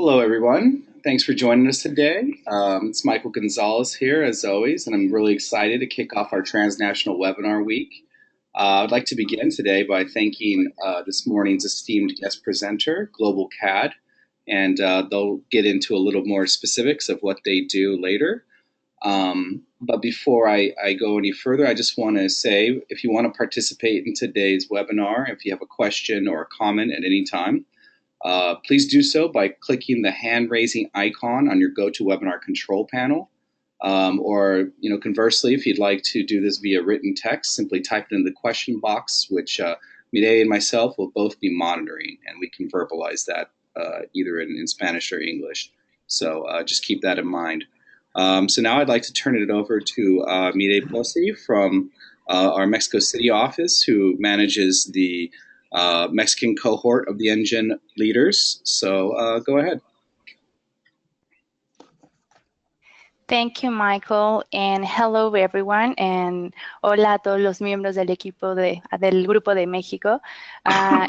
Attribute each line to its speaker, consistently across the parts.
Speaker 1: Hello, everyone. Thanks for joining us today. It's Michael Gonzalez here, as always, and I'm really excited to kick off our Transnational Webinar Week. I'd like to begin today by thanking this morning's esteemed guest presenter, Global CAD, and they'll get into a little more specifics of what they do later. But before I go any further, I just want to say, if you want to participate in today's webinar, if you have a question or a comment at any time, please do so by clicking the hand-raising icon on your GoToWebinar control panel. Or, conversely, if you'd like to do this via written text, simply type it in the question box, which Mireille and myself will both be monitoring, and we can verbalize that either in Spanish or English. So just keep that in mind. So now I'd like to turn it over to Mireille Posse from our Mexico City office, who manages the Mexican cohort of the NGEN leaders. So go ahead.
Speaker 2: Thank you, Michael, and hello everyone, and hola a todos los miembros del equipo del Grupo de México.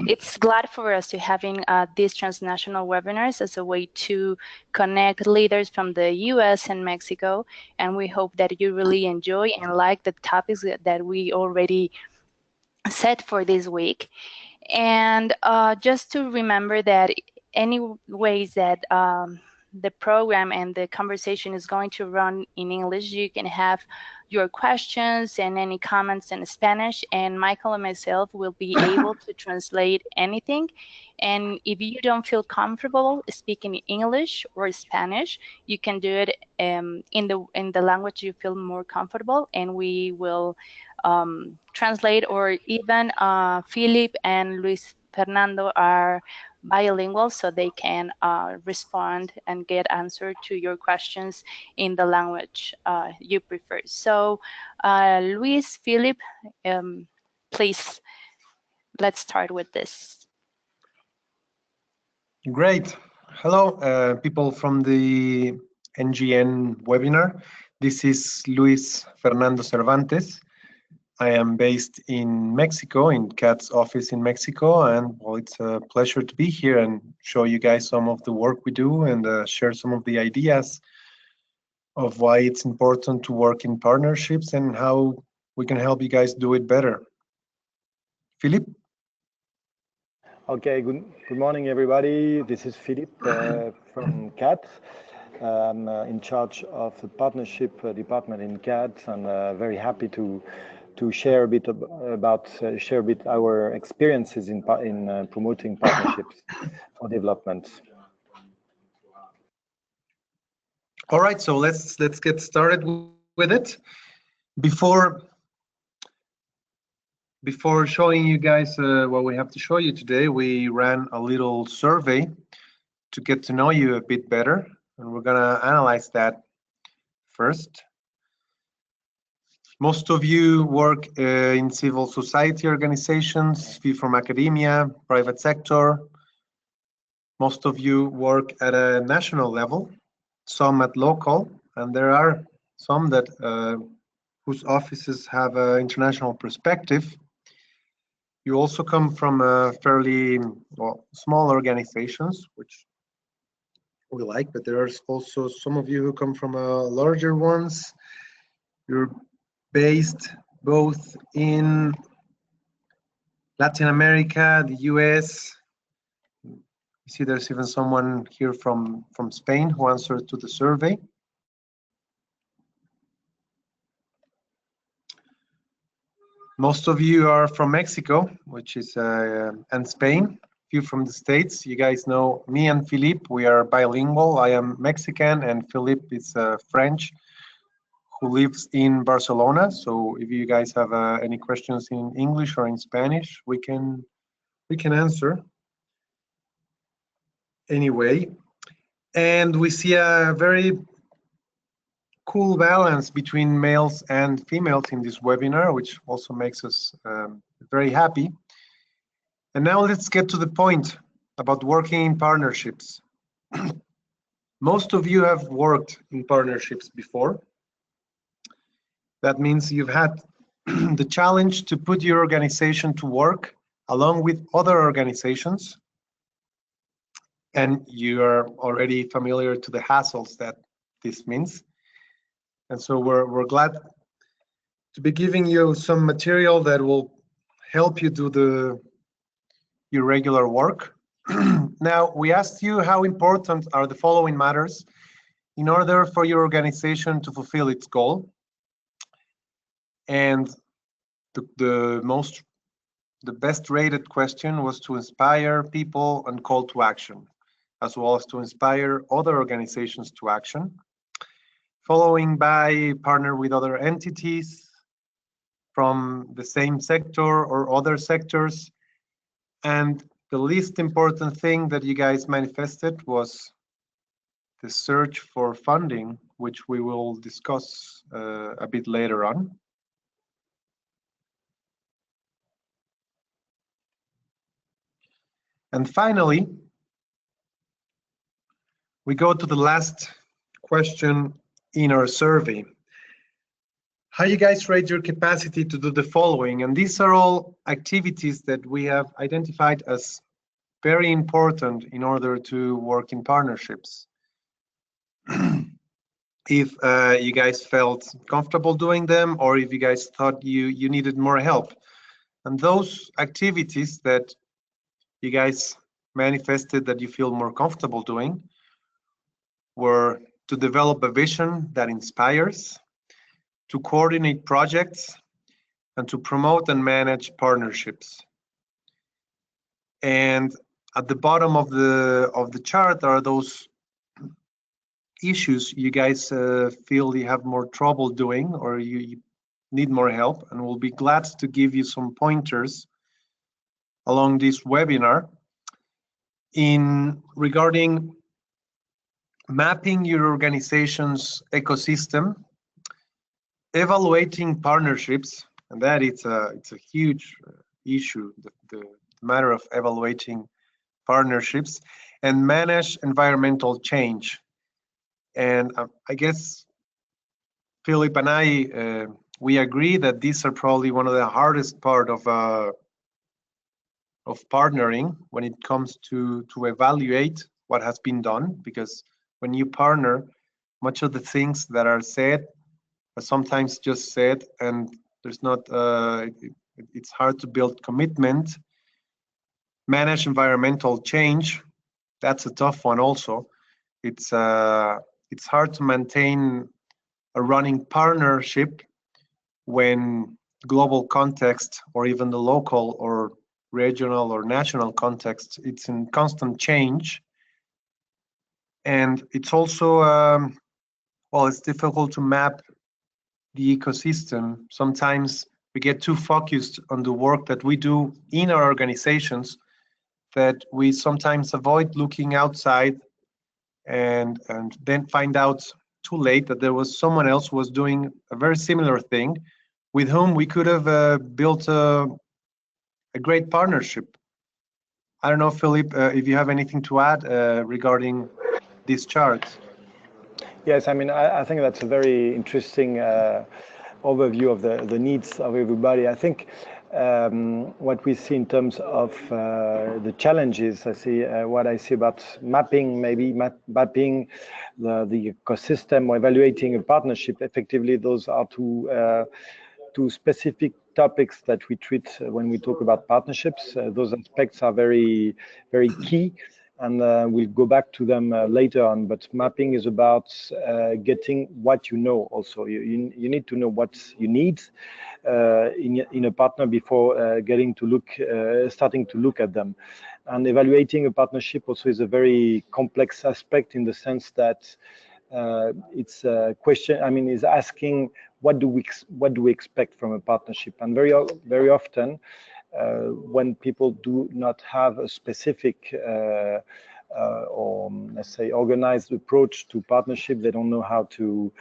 Speaker 2: It's glad for us to having these transnational webinars as a way to connect leaders from the US and Mexico, and we hope that you really enjoy and like the topics that we already set for this week. And just to remember that any ways that the program and the conversation is going to run in English, you can have your questions and any comments in Spanish, and Michael and myself will be able to translate anything. And if you don't feel comfortable speaking English or Spanish, you can do it in the language you feel more comfortable, and we will translate. Or even Philip and Luis Fernando are bilingual, so they can respond and get answer to your questions in the language you prefer. So Luis, Philip, please, let's start with this.
Speaker 3: Great. Hello, people from the NGEN webinar. This is Luis Fernando Cervantes. I am based in Mexico, in CAT's office in Mexico, and well, it's a pleasure to be here and show you guys some of the work we do and share some of the ideas of why it's important to work in partnerships and how we can help you guys do it better. Philip?
Speaker 4: Okay, good morning, everybody. This is Philip from CAT. I'm in charge of the partnership department in CAT, and very happy to share a bit about our experiences in promoting partnerships for development.
Speaker 3: All right, so let's get started with it. Before showing you guys what we have to show you today, we ran a little survey to get to know you a bit better, and we're gonna analyze that first. Most of you work in civil society organizations, few from academia, private sector. Most of you work at a national level, some at local, and there are some that whose offices have an international perspective. You also come from fairly small organizations, which we like, but there are also some of you who come from larger ones. You're based both in Latin America, the US. You see there's even someone here from Spain who answered to the survey. Most of you are from Mexico, which is and Spain. Few from the States. You guys know me and Philippe, we are bilingual. I am Mexican and Philippe is French, who lives in Barcelona. So if you guys have any questions in English or in Spanish, we can answer. Anyway, and we see a very cool balance between males and females in this webinar, which also makes us very happy. And now let's get to the point about working in partnerships. Most of you have worked in partnerships before. That means you've had the challenge to put your organization to work along with other organizations and you are already familiar to the hassles that this means. And so we're glad to be giving you some material that will help you do your regular work. Now, we asked you how important are the following matters in order for your organization to fulfill its goal. And the best rated question was to inspire people and call to action, as well as to inspire other organizations to action. Following by partner with other entities from the same sector or other sectors. And the least important thing that you guys manifested was the search for funding, which we will discuss a bit later on. And finally, we go to the last question in our survey. How you guys rate your capacity to do the following? And these are all activities that we have identified as very important in order to work in partnerships. If you guys felt comfortable doing them, or if you guys thought you needed more help. And those activities that you guys manifested that you feel more comfortable doing were to develop a vision that inspires, to coordinate projects, and to promote and manage partnerships. And at the bottom of the chart are those issues you guys feel you have more trouble doing, or you need more help, and we'll be glad to give you some pointers along this webinar in regarding mapping your organization's ecosystem, evaluating partnerships, and that it's a huge issue, the matter of evaluating partnerships, and manage environmental change. And I guess Philip and I, we agree that these are probably one of the hardest part of partnering when it comes to evaluate what has been done, because when you partner, much of the things that are said are sometimes just said, and there's not it's hard to build commitment. Manage environmental change, that's a tough one also. It's hard to maintain a running partnership when global context, or even the local or regional or national context, it's in constant change. And it's also, well, it's difficult to map the ecosystem. Sometimes we get too focused on the work that we do in our organizations that we sometimes avoid looking outside and then find out too late that there was someone else who was doing a very similar thing with whom we could have built a great partnership. I don't know, Philip, if you have anything to add regarding this chart.
Speaker 4: Yes, I mean, I think that's a very interesting overview of the needs of everybody. I think what we see in terms of the challenges, what I see about mapping, maybe mapping the ecosystem or evaluating a partnership. Effectively, those are two specific topics that we treat when we talk about partnerships. Those aspects are very, very key, and we'll go back to them later on. But mapping is about getting what you know. Also, you need to know what you need in a partner before getting to look, starting to look at them. And evaluating a partnership also is a very complex aspect in the sense that it's a question. I mean, is asking what do we expect from a partnership, and very often when people do not have a specific or let's say organized approach to partnership, they don't know how to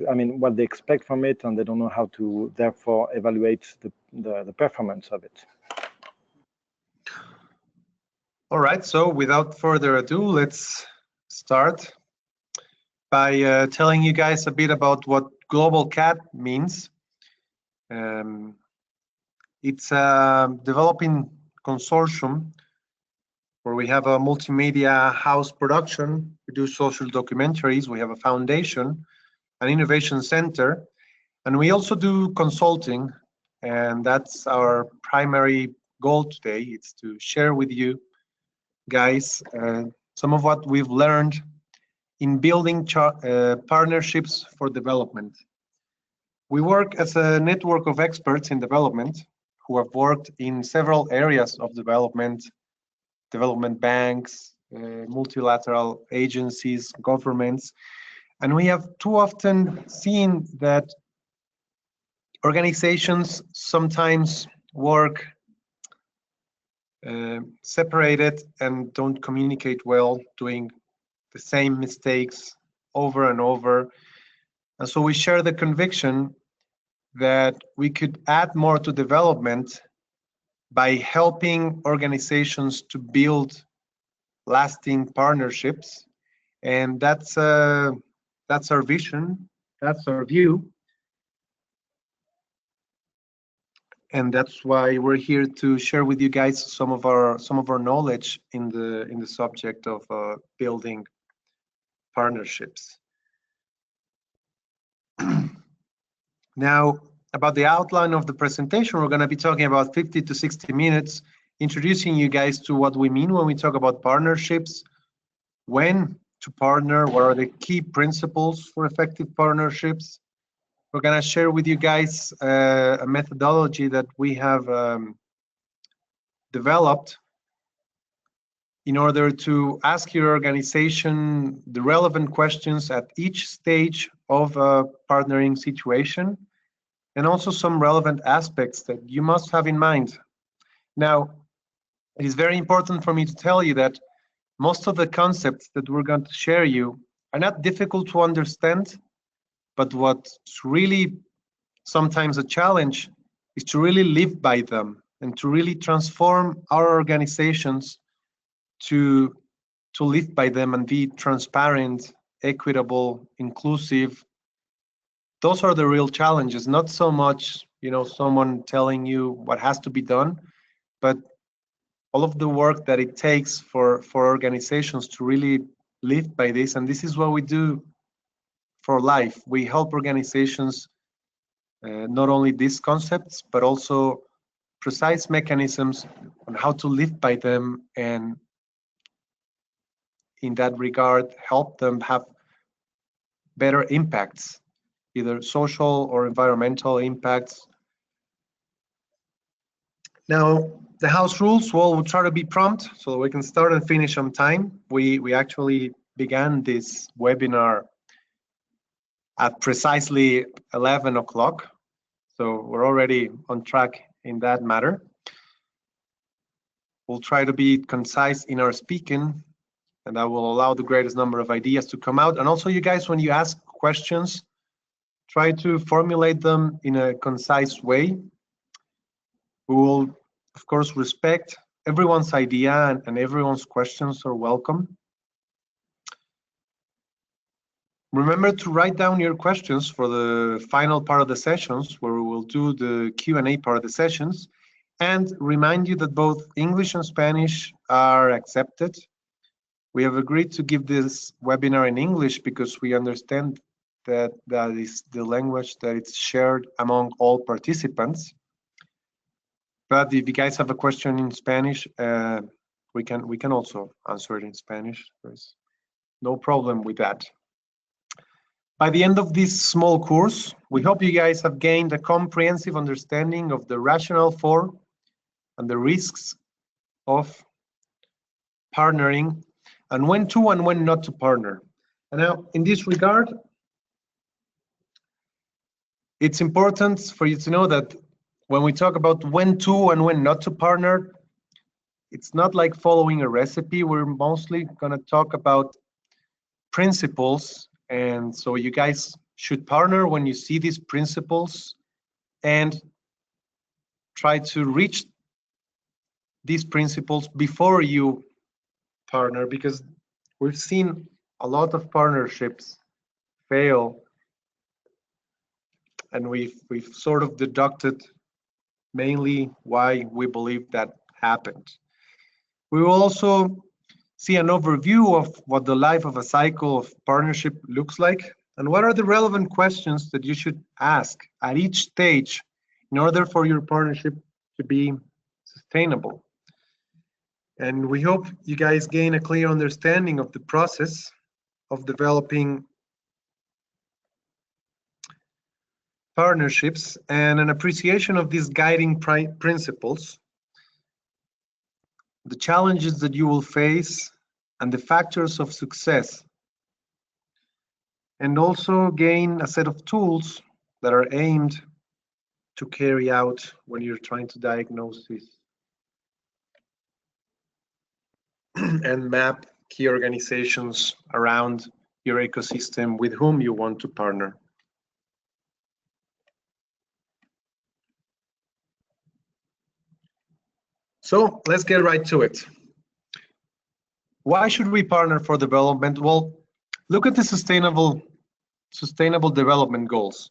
Speaker 4: I mean what they expect from it, and they don't know how to therefore evaluate the performance of it.
Speaker 3: All right, so without further ado, let's start by telling you guys a bit about what Global CAT means. It's a developing consortium where we have a multimedia house production. We do social documentaries. We have a foundation, an innovation center, and we also do consulting. And that's our primary goal today. It's to share with you guys some of what we've learned in building partnerships for development. We work as a network of experts in development who have worked in several areas of development banks, multilateral agencies, governments, and we have too often seen that organizations sometimes work separated and don't communicate well, doing the same mistakes over and over. And so we share the conviction that we could add more to development by helping organizations to build lasting partnerships. And that's our vision, that's our view. And that's why we're here to share with you guys some of our knowledge in the subject of building partnerships. Now, about the outline of the presentation, we're going to be talking about 50 to 60 minutes, introducing you guys to what we mean when we talk about partnerships, when to partner, what are the key principles for effective partnerships. We're going to share with you guys a methodology that we have developed in order to ask your organization the relevant questions at each stage of a partnering situation, and also some relevant aspects that you must have in mind. Now, it is very important for me to tell you that most of the concepts that we're going to share you are not difficult to understand, but what's really sometimes a challenge is to really live by them and to really transform our organizations to live by them and be transparent, equitable, inclusive. Those are the real challenges, not so much, someone telling you what has to be done, but all of the work that it takes for organizations to really live by this. And this is what we do for life. We help organizations not only these concepts, but also precise mechanisms on how to live by them, and in that regard, help them have better impacts, either social or environmental impacts. Now, the house rules, well, we'll try to be prompt so that we can start and finish on time. We actually began this webinar at precisely 11 o'clock. So we're already on track in that matter. We'll try to be concise in our speaking, and that will allow the greatest number of ideas to come out. And also, you guys, when you ask questions, try to formulate them in a concise way. We will, of course, respect everyone's idea, and everyone's questions are welcome. Remember to write down your questions for the final part of the sessions, where we will do the Q&A part of the sessions, and remind you that both English and Spanish are accepted. We have agreed to give this webinar in English because we understand that that is the language that it's shared among all participants. But if you guys have a question in Spanish, we can also answer it in Spanish. There's no problem with that. By the end of this small course, we hope you guys have gained a comprehensive understanding of the rationale for and the risks of partnering, and when to and when not to partner. And now, in this regard, it's important for you to know that when we talk about when to and when not to partner, it's not like following a recipe. We're mostly going to talk about principles. And so you guys should partner when you see these principles and try to reach these principles before you partner, because we've seen a lot of partnerships fail, and we've sort of deducted mainly why we believe that happened. We will also see an overview of what the life of a cycle of partnership looks like and what are the relevant questions that you should ask at each stage in order for your partnership to be sustainable. And we hope you guys gain a clear understanding of the process of developing partnerships and an appreciation of these guiding principles, the challenges that you will face, and the factors of success, and also gain a set of tools that are aimed to carry out when you're trying to diagnose this and map key organizations around your ecosystem with whom you want to partner. So let's get right to it. Why should we partner for development? Well, look at the sustainable development goals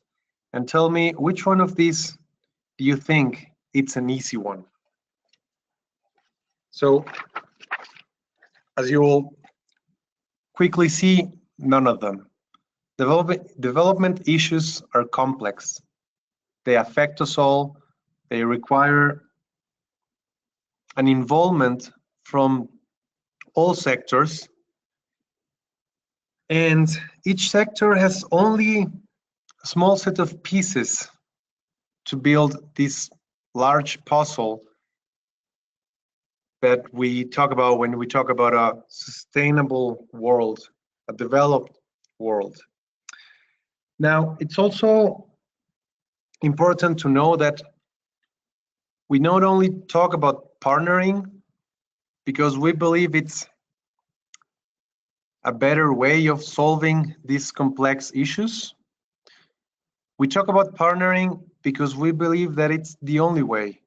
Speaker 3: and tell me which one of these do you think it's an easy one. So as you will quickly see, none of them. Development issues are complex. They affect us all. They require an involvement from all sectors. And each sector has only a small set of pieces to build this large puzzle that we talk about when we talk about a sustainable world, a developed world. Now, it's also important to know that we not only talk about partnering because we believe it's a better way of solving these complex issues. We talk about partnering because we believe that it's the only way.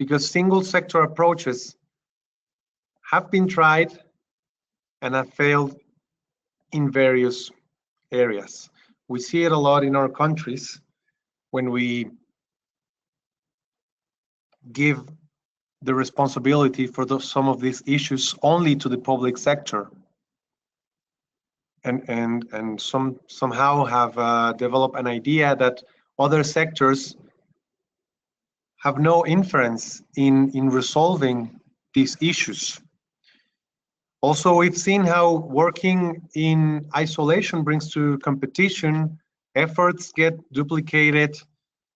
Speaker 3: Because single sector approaches have been tried and have failed in various areas. We see it a lot in our countries when we give the responsibility for some of these issues only to the public sector, and somehow have developed an idea that other sectors have no influence in resolving these issues. Also, we've seen how working in isolation brings to competition, efforts get duplicated,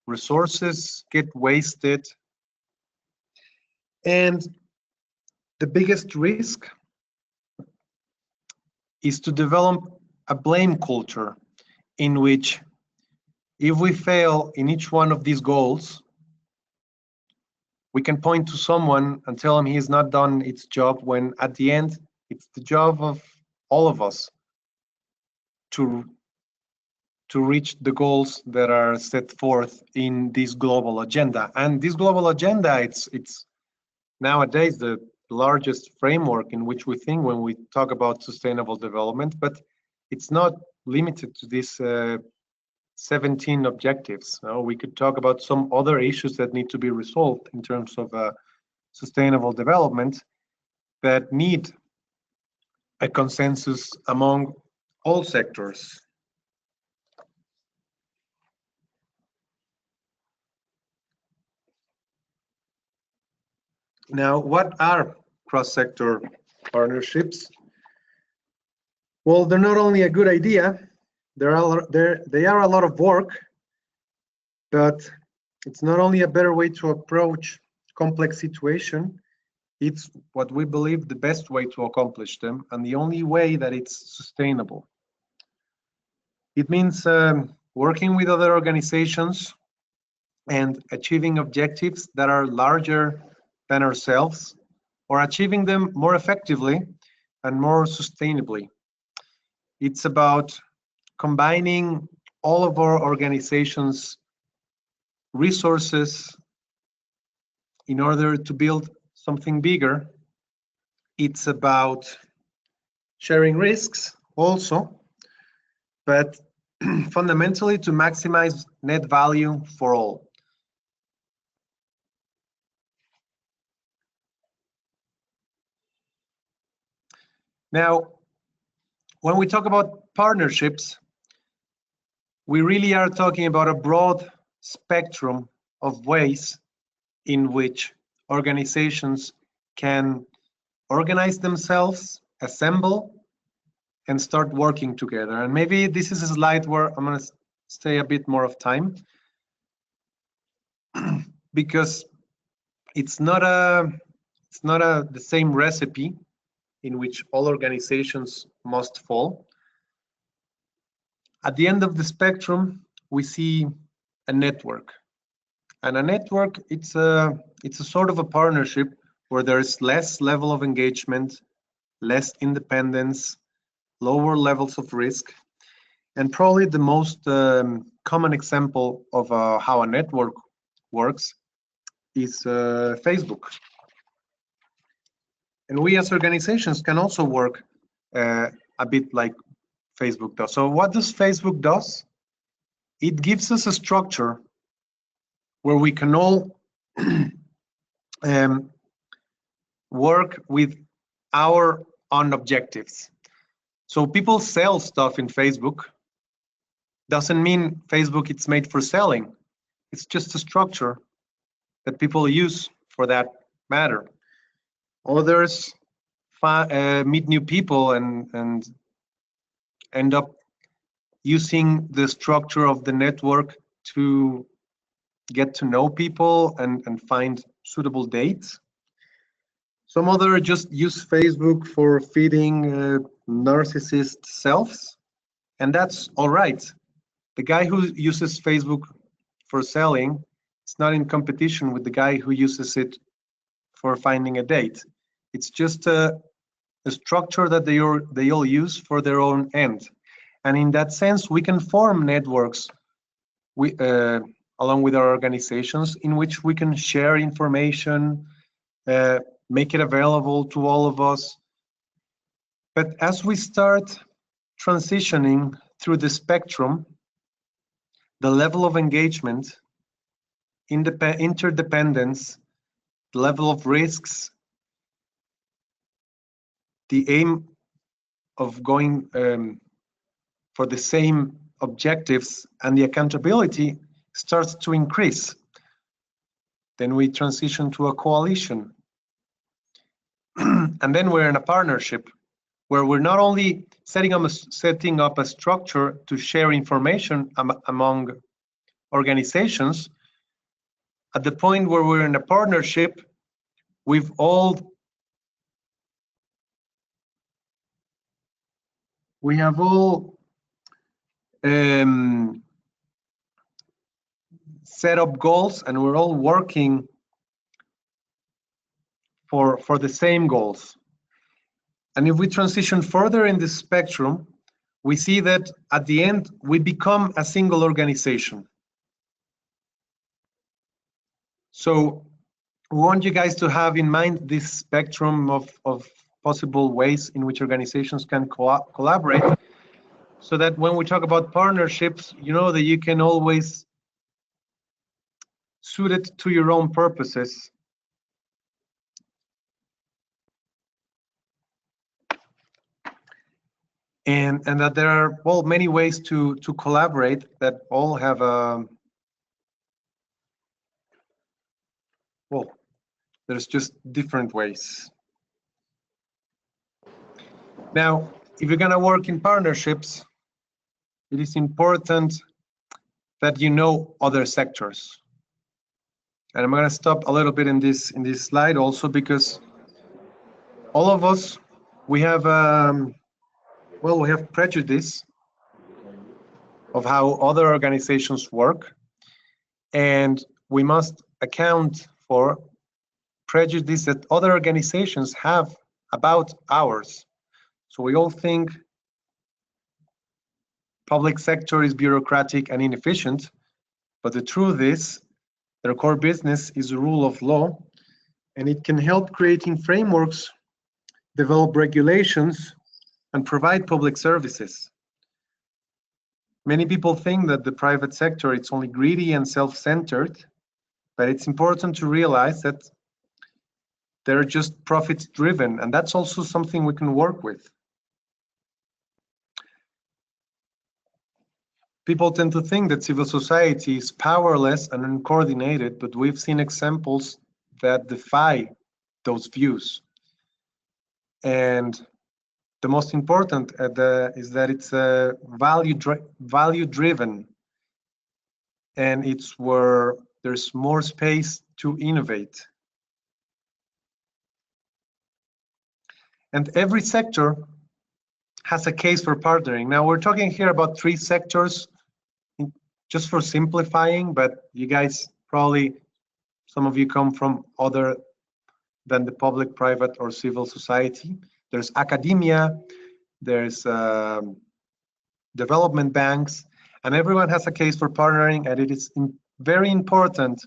Speaker 3: resources get wasted. And the biggest risk is to develop a blame culture in which if we fail in each one of these goals, we can point to someone and tell him he's not done its job, when at the end, it's the job of all of us to reach the goals that are set forth in this global agenda. And this global agenda, it's nowadays the largest framework in which we think when we talk about sustainable development, but it's not limited to these 17 objectives. We could talk about some other issues that need to be resolved in terms of sustainable development that need a consensus among all sectors. Now, what are cross-sector partnerships? Well, they're not only a good idea, they are a lot of work, but it's not only a better way to approach complex situation, it's what we believe the best way to accomplish them and the only way that it's sustainable. It means working with other organizations and achieving objectives that are larger than ourselves, or achieving them more effectively and more sustainably. It's about combining all of our organizations' resources in order to build something bigger. It's about sharing risks also, but fundamentally to maximize net value for all. Now, when we talk about partnerships, we really are talking about a broad spectrum of ways in which organizations can organize themselves, assemble, and start working together. And maybe this is a slide where I'm going to stay a bit more of time because it's not the same recipe in which all organizations must fall. At the end of the spectrum, we see a network. And a network, it's a sort of a partnership where there's less level of engagement, less independence, lower levels of risk. And probably the most common example of how a network works is Facebook. And we as organizations can also work a bit like Facebook does. So what does Facebook does? It gives us a structure where we can all work with our own objectives. So people sell stuff in Facebook. Doesn't mean Facebook it's made for selling. It's just a structure that people use for that matter. Others meet new people and end up using the structure of the network to get to know people and find suitable dates. Some other just use Facebook for feeding narcissist selves, and that's all right. The guy who uses Facebook for selling is not in competition with the guy who uses it for finding a date. It's just a structure that they all use for their own end. And in that sense, we can form networks along with our organizations in which we can share information, make it available to all of us. But as we start transitioning through the spectrum, the level of engagement, interdependence, the level of risks, the aim of going for the same objectives and the accountability starts to increase. Then we transition to a coalition. And then we're in a partnership where we're not only setting up a structure to share information among organizations. At the point where we're in a partnership, we've all set up goals and we're all working for the same goals. And if we transition further in this spectrum, we see that at the end, we become a single organization. So we want you guys to have in mind this spectrum of possible ways in which organizations can collaborate, so that when we talk about partnerships, you know that you can always suit it to your own purposes. And that there are many ways to collaborate that all have there's just different ways. Now, if you're gonna work in partnerships, it is important that you know other sectors. And I'm gonna stop a little bit in this slide also because all of us, we have prejudice of how other organizations work, and we must account for prejudice that other organizations have about ours. So we all think public sector is bureaucratic and inefficient, but the truth is their core business is the rule of law, and it can help creating frameworks, develop regulations, and provide public services. Many people think that the private sector it's only greedy and self-centered, but it's important to realize that they're just profits driven, and that's also something we can work with. People tend to think that civil society is powerless and uncoordinated, but we've seen examples that defy those views. And the most important is that it's value driven, and it's where there's more space to innovate. And every sector has a case for partnering. Now, we're talking here about 3 sectors, just for simplifying, but you guys probably, some of you come from other than the public, private, or civil society. There's academia, there's development banks, and everyone has a case for partnering, and it is very important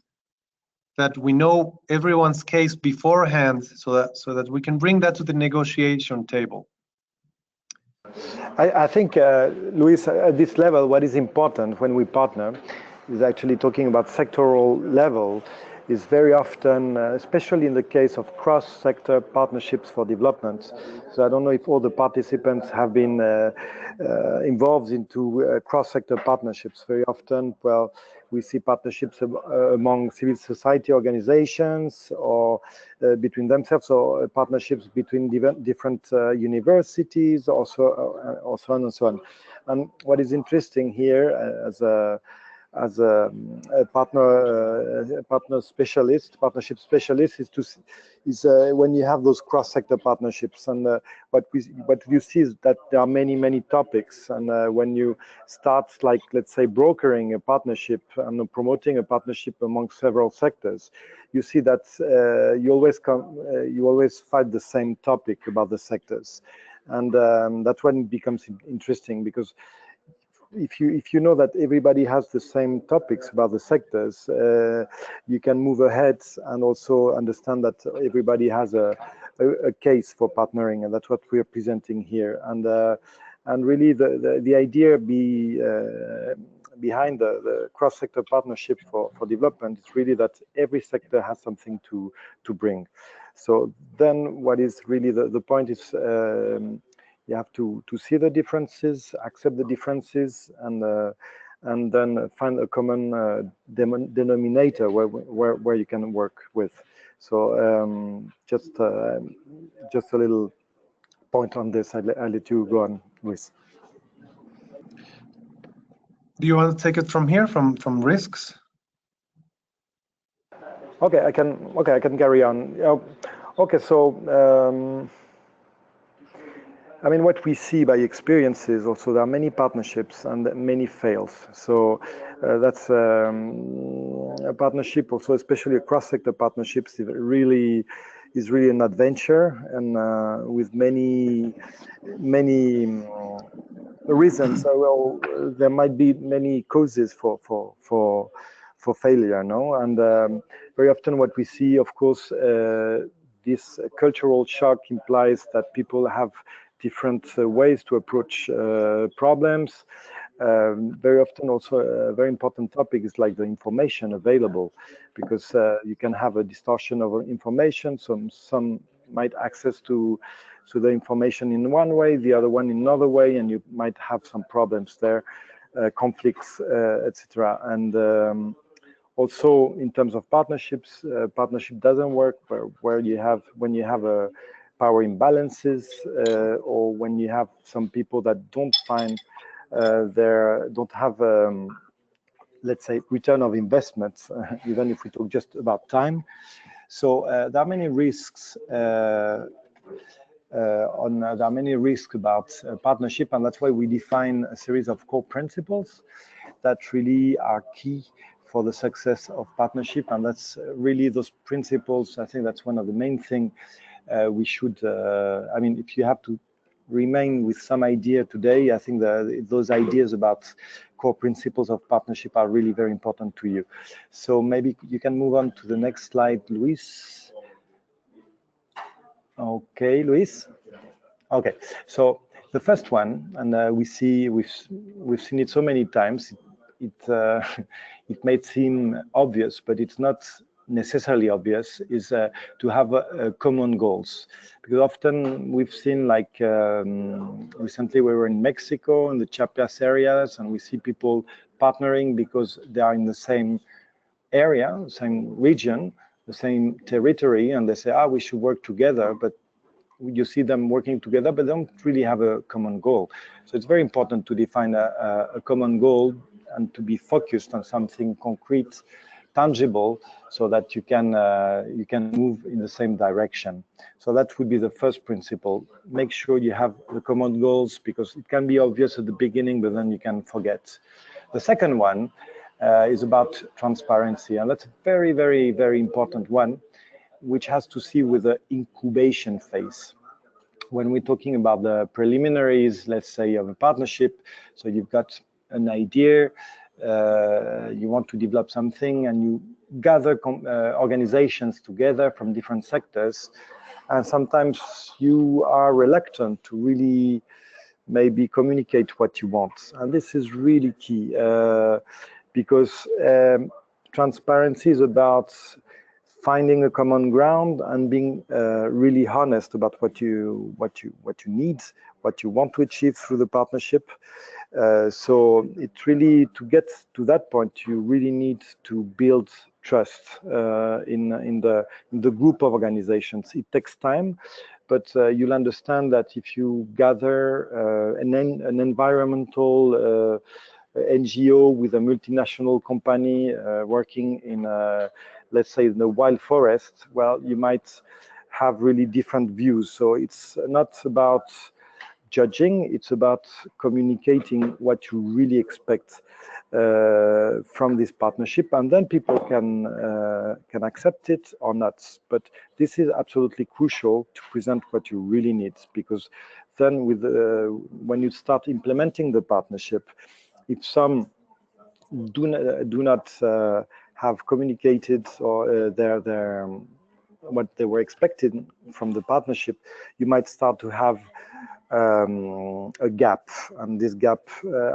Speaker 3: that we know everyone's case beforehand so that we can bring that to the negotiation table.
Speaker 4: I think, Luis, at this level, what is important when we partner is actually talking about sectoral level, is very often, especially in the case of cross-sector partnerships for development. So I don't know if all the participants have been involved into cross-sector partnerships. Very often, well, we see partnerships among civil society organizations or between themselves, or partnerships between different universities, or so on and so on. And what is interesting here as a partnership specialist is when you have those cross-sector partnerships, and what you see is that there are many topics, and when you start, like, let's say, brokering a partnership and promoting a partnership among several sectors, you see that you always find the same topic about the sectors, and that's when it becomes interesting, because if you know that everybody has the same topics about the sectors, you can move ahead and also understand that everybody has a case for partnering, and that's what we are presenting here. And really the idea behind the cross-sector partnership for development is really that every sector has something to bring. So then what is really the point is, you have to see the differences, accept the differences, and then find a common denominator where you can work with. So just a little point on this. I'll let you go on, Luis.
Speaker 3: Do you want to take it from here, from risks?
Speaker 4: Okay, I can carry on. Okay, so. I mean, what we see by experiences also, there are many partnerships and many fails. So that's a partnership also, especially cross-sector partnerships, is really an adventure, and with many reasons. Well, there might be many causes for failure, no? And very often what we see, of course, this cultural shock implies that people have different ways to approach problems. Very often also a very important topic is like the information available, because you can have a distortion of information. Some might access to the information in one way, the other one in another way, and you might have some problems there, conflicts, etc. And also in terms of partnerships, partnership doesn't work when you have a power imbalances, or when you have some people that don't have let's say return of investments, even if we talk just about time. So there are many risks there are many risks about partnership, and that's why we define a series of core principles that really are key for the success of partnership. And that's really those principles. I think that's one of the main things we should, I mean, if you have to remain with some idea today, I think those ideas about core principles of partnership are really very important to you. So maybe you can move on to the next slide, Luis. Okay, Luis. Okay, so the first one, and we've seen it so many times. It may seem obvious, but it's not necessarily obvious is to have common goals, because often we've seen, like recently we were in Mexico in the Chiapas areas, and we see people partnering because they are in the same area, same region, the same territory, and they say, we should work together, but you see them working together, but they don't really have a common goal. So it's very important to define a common goal and to be focused on something concrete, tangible, so that you can move in the same direction. So that would be the first principle. Make sure you have the common goals, because it can be obvious at the beginning, but then you can forget. The second one is about transparency, and that's a very, very, very important one, which has to see with the incubation phase. When we're talking about the preliminaries, let's say, of a partnership, so you've got an idea, you want to develop something, and you gather organizations together from different sectors, and sometimes you are reluctant to really maybe communicate what you want. And this is really key, because transparency is about finding a common ground and being really honest about what you need, what you want to achieve through the partnership. So it really, to get to that point, you really need to build trust in the group of organizations. It takes time, but you'll understand that if you gather an environmental NGO with a multinational company working in let's say in the wild forest, well, you might have really different views. So it's not about judging, it's about communicating what you really expect from this partnership, and then people can accept it or not. But this is absolutely crucial to present what you really need, because then with when you start implementing the partnership, if some do not have communicated or their what they were expecting from the partnership, you might start to have a gap, and this gap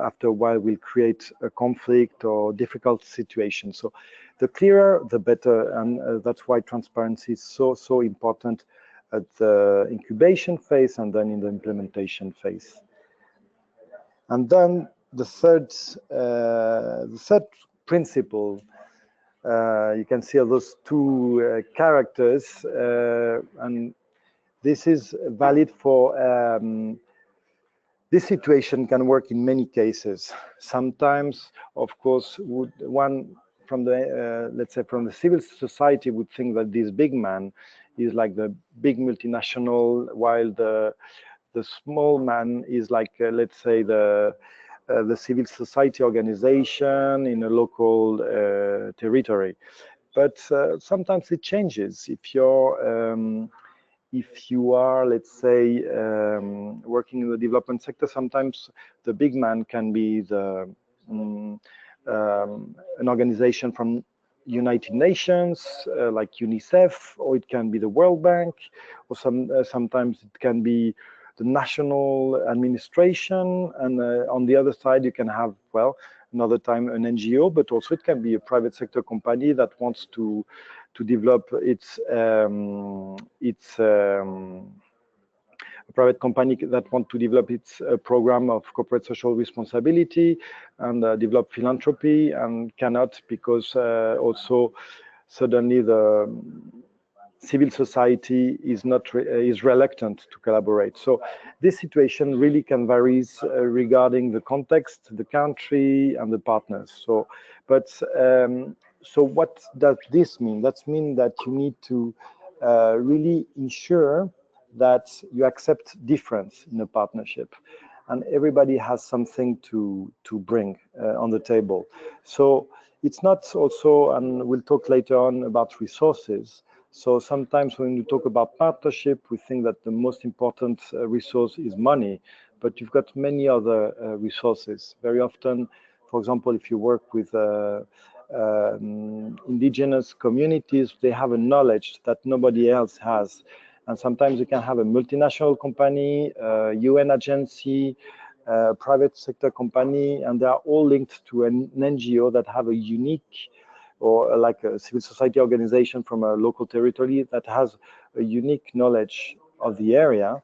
Speaker 4: after a while will create a conflict or difficult situation. So the clearer the better, and that's why transparency is so important at the incubation phase and then in the implementation phase. And then the third principle, you can see those two characters, and this is valid for this situation can work in many cases. Sometimes, of course, one from the let's say from the civil society would think that this big man is like the big multinational, while the small man is like let's say the civil society organization in a local territory. But sometimes it changes. If you are, let's say, working in the development sector, sometimes the big man can be an organization from United Nations, like UNICEF, or it can be the World Bank, or sometimes it can be the national administration, and on the other side you can have, well, another time an NGO, but also it can be a private sector company that wants to develop its a private company that wants to develop its program of corporate social responsibility and develop philanthropy, and cannot because also suddenly the civil society is reluctant to collaborate. So this situation really can vary regarding the context, the country, and the partners. So, but so what does this mean? That means that you need to really ensure that you accept difference in a partnership, and everybody has something to bring on the table. So it's not also, and we'll talk later on about resources. So sometimes when you talk about partnership, we think that the most important resource is money, but you've got many other resources. Very often, for example, if you work with indigenous communities, they have a knowledge that nobody else has. And sometimes you can have a multinational company, UN agency, private sector company, and they are all linked to an NGO that have a unique or like a civil society organization from a local territory that has a unique knowledge of the area,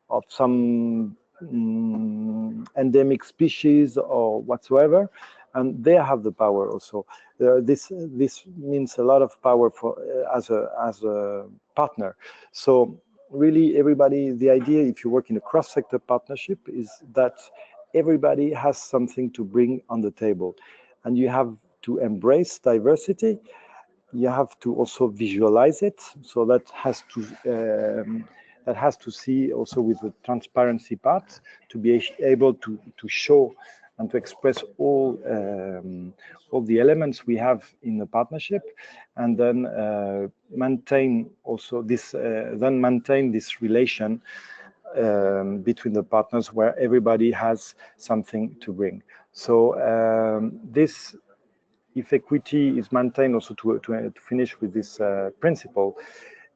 Speaker 4: of some endemic species or whatsoever, and they have the power also. This means a lot of power for as a partner. So really, everybody, the idea, if you work in a cross-sector partnership, is that everybody has something to bring on the table, and you have to embrace diversity. You have to also visualize it, so that has to see also with the transparency part, to be able to show and to express all the elements we have in the partnership, and then maintain also this maintain this relation between the partners where everybody has something to bring. So this, if equity is maintained, also to finish with this principle,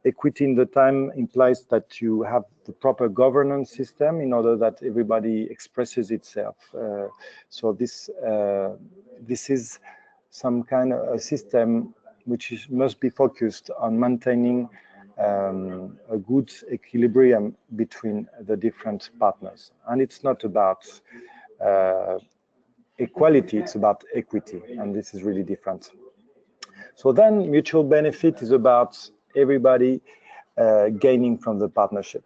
Speaker 4: equity in the time implies that you have the proper governance system in order that everybody expresses itself. So this is some kind of a system which must be focused on maintaining a good equilibrium between the different partners. And it's not about equality, it's about equity, and this is really different. So then mutual benefit is about everybody gaining from the partnership.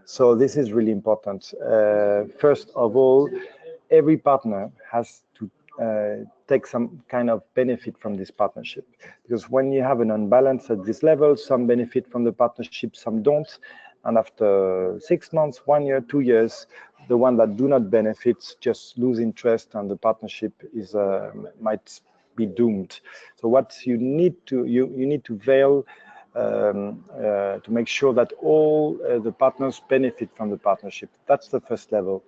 Speaker 4: So this is really important. First of all, every partner has to take some kind of benefit from this partnership, because when you have an unbalance at this level, some benefit from the partnership, some don't, and after 6 months, 1 year, 2 years, the one that do not benefit just lose interest, and the partnership is might be doomed. So what you need to veil to make sure that all the partners benefit from the partnership. That's the first level.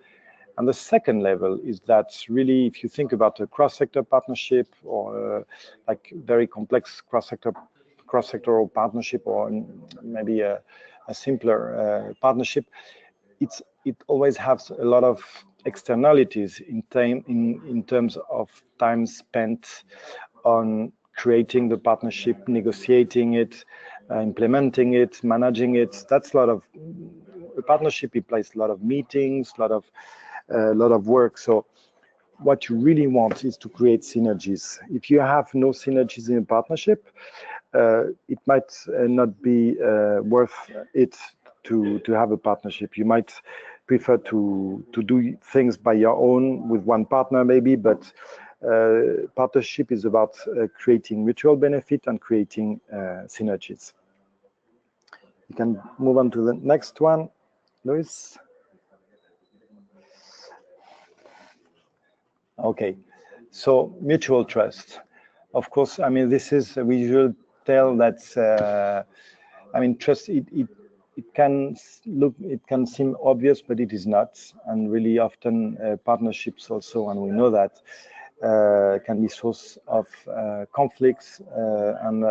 Speaker 4: And the second level is that really, if you think about a cross-sector partnership, or like very complex cross-sectoral partnership, or maybe a simpler partnership, it always has a lot of externalities in terms of time spent on creating the partnership, negotiating it, implementing it, managing it. That's a lot of a partnership. Implies a lot of meetings, a lot of work. So what you really want is to create synergies. If you have no synergies in a partnership, it might not be worth it to have a partnership. You might prefer to do things by your own with one partner maybe, but partnership is about creating mutual benefit and creating synergies. You can move on to the next one, Luis. Okay, so mutual trust. Of course, I mean, this is, we usually tell that, I mean, trust, it can seem obvious, but it is not. And really often partnerships also, and we know that, can be source of conflicts. And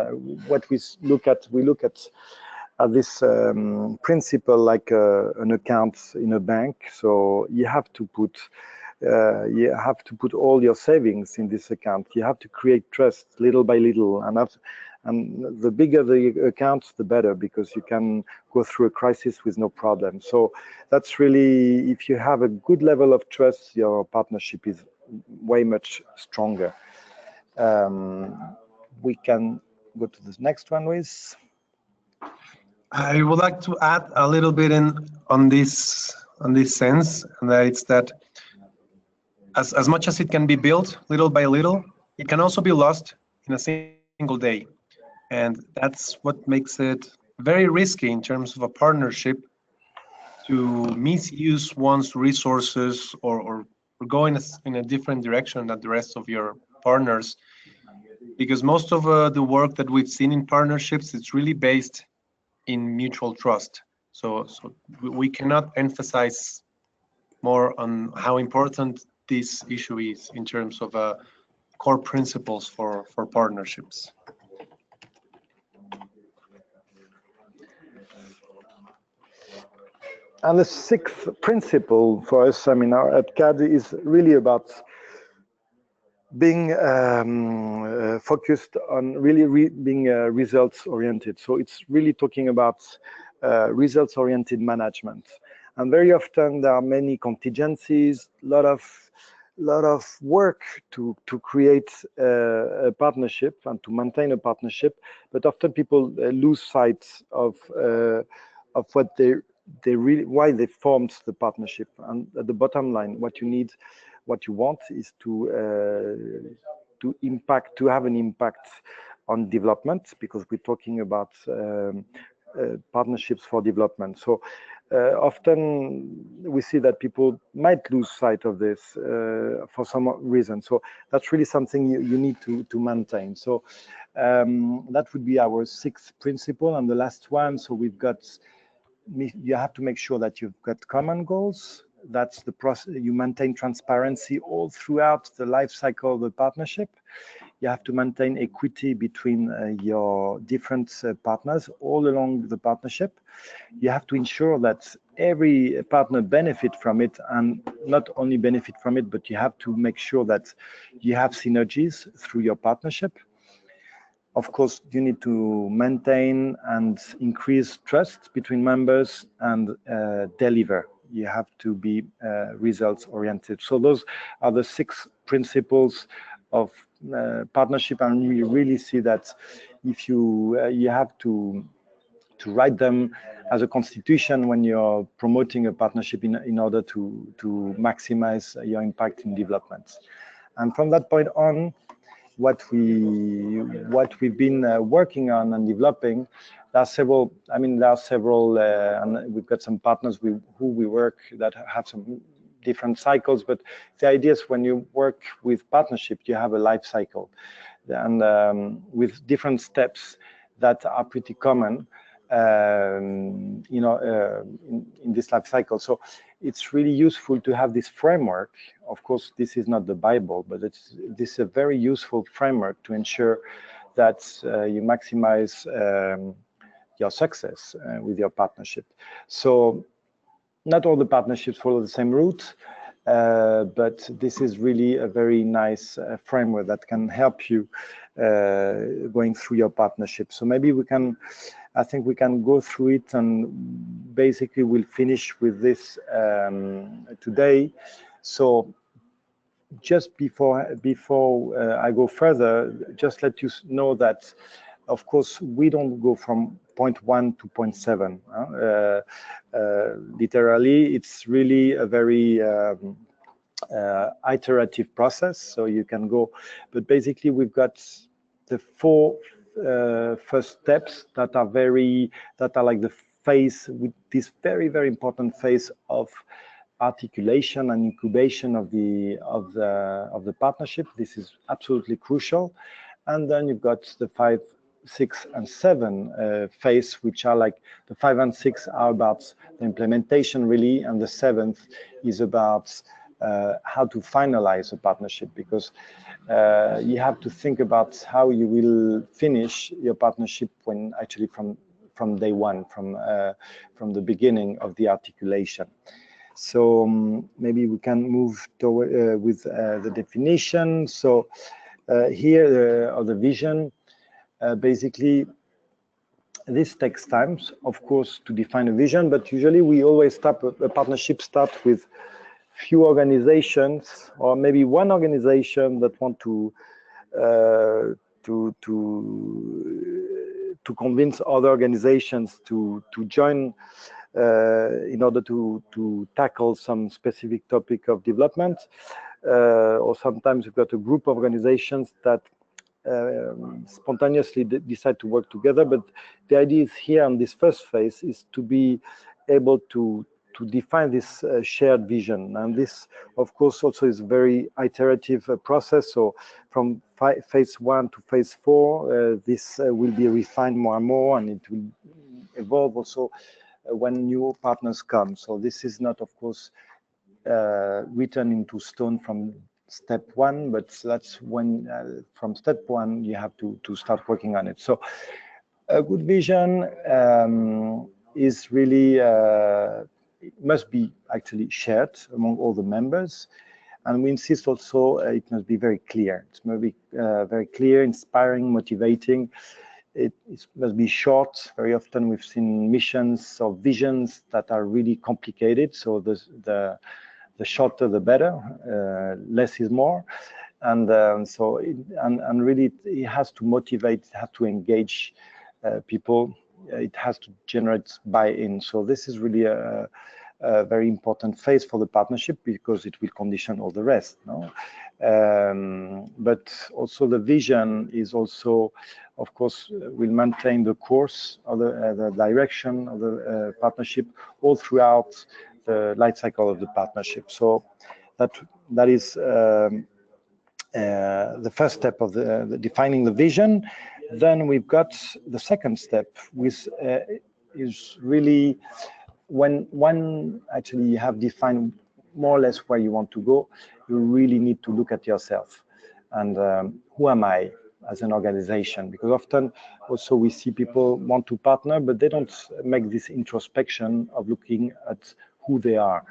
Speaker 4: what we look at this principle like an account in a bank. So you have to put all your savings in this account. You have to create trust little by little, and the bigger the account, the better, because you can go through a crisis with no problem. So that's really, if you have a good level of trust, your partnership is way much stronger. We can go to the next one, Luis.
Speaker 3: I would like to add a little bit on this sense, and that it's that as much as it can be built little by little, it can also be lost in a single day. And that's what makes it very risky in terms of a partnership, to misuse one's resources or go in a different direction than the rest of your partners. Because most of the work that we've seen in partnerships, it's really based in mutual trust. So we cannot emphasize more on how important this issue is in terms of core principles for partnerships.
Speaker 4: And the sixth principle for us, I mean, at CAD is really about being focused on really being results oriented. So it's really talking about results oriented management. And very often there are many contingencies, a lot of work to create a partnership and to maintain a partnership, but often people lose sight of what they really, why they formed the partnership. And at the bottom line, what you want is to have an impact on development, because we're talking about partnerships for development. So often we see that people might lose sight of this for some reason. So that's really something you need to maintain. So that would be our sixth principle. And the last one, so we've got, you have to make sure that you've got common goals. That's the process. You maintain transparency all throughout the life cycle of the partnership. You have to maintain equity between your different partners all along the partnership. You have to ensure that every partner benefit from it, and not only benefit from it, but you have to make sure that you have synergies through your partnership. Of course, you need to maintain and increase trust between members and deliver. You have to be results oriented. So those are the 6 principles of partnership, and we really see that if you have to write them as a constitution when you're promoting a partnership in order to maximize your impact in development. And from that point on, what we've been working on and developing, there are several, and we've got some partners who we work that have some different cycles, but the idea is when you work with partnership, you have a life cycle, and with different steps that are pretty common, in this life cycle. So it's really useful to have this framework. Of course, this is not the Bible, but this is a very useful framework to ensure that you maximize your success with your partnership. So not all the partnerships follow the same route, but this is really a very nice framework that can help you going through your partnership. So maybe I think we can go through it, and basically we'll finish with this today. So just before I go further, just let you know that, of course, we don't go from point 1 to point 7. Literally, it's really a very iterative process. So you can go, but basically we've got the 4 first steps that are like the phase, with this very, very important phase of articulation and incubation of the partnership. This is absolutely crucial. And then you've got the 5, 6, and 7 phase, which are like the 5 and 6 are about the implementation really, and the 7th is about how to finalize a partnership, because you have to think about how you will finish your partnership when actually from day one, from the beginning of the articulation. So maybe we can move toward with the definition. So here of the vision, basically this takes time, of course, to define a vision, but usually we always start a partnership with few organizations, or maybe one organization that want to convince other organizations to join in order to tackle some specific topic of development, or sometimes we've got a group of organizations that spontaneously decide to work together. But the idea is here on this first phase is to be able to define this shared vision, and this of course also is a very iterative process. So from phase 1 to phase 4, this will be refined more and more, and it will evolve also when new partners come. So this is not, of course, written into stone from step 1, but that's when from step 1 you have to start working on it. So a good vision is really it must be actually shared among all the members, And we insist also it must be very clear. It must be very clear, inspiring, motivating. It must be short. Very often we've seen missions or visions that are really complicated. So the shorter the better. Less is more. And really it has to motivate, it has to engage people. It has to generate buy-in. So this is really a very important phase for the partnership, because it will condition all the rest. No? But also the vision is also, of course, will maintain the course of the direction of the partnership all throughout the life cycle of the partnership. So that is the first step of the defining the vision. Then we've got the second step, which is really when actually you have defined more or less where you want to go, you really need to look at yourself and who am I as an organization? Because often also we see people want to partner, but they don't make this introspection of looking at who they are.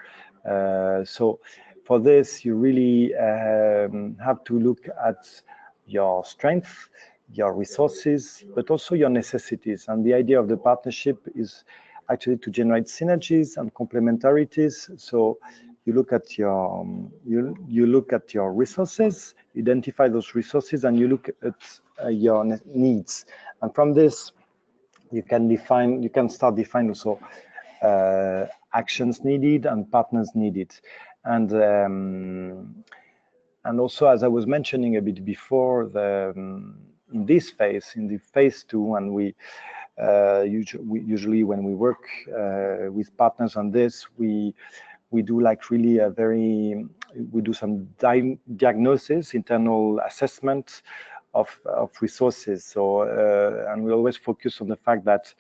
Speaker 4: So for this, you really have to look at your strength, your resources, but also your necessities. And the idea of the partnership is actually to generate synergies and complementarities. So you look at your you look at your resources, identify those resources, and you look at your needs. And from this, you can start defining also actions needed and partners needed. And also, as I was mentioning a bit before, in this phase, in the phase 2, and we usually when we work with partners on this, we do like really we do some diagnosis, internal assessment of resources. So and we always focus on the fact that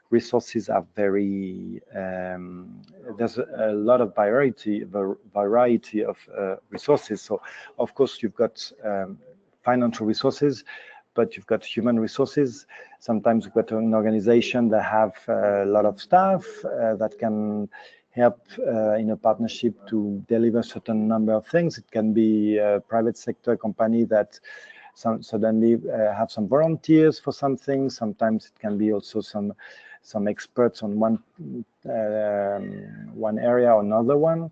Speaker 4: resources are very there's a lot of variety of resources. So of course you've got financial resources, but you've got human resources. Sometimes you've got an organization that have a lot of staff that can help in a partnership to deliver a certain number of things. It can be a private sector company that suddenly have some volunteers for something. Sometimes it can be also some experts on one area or another one,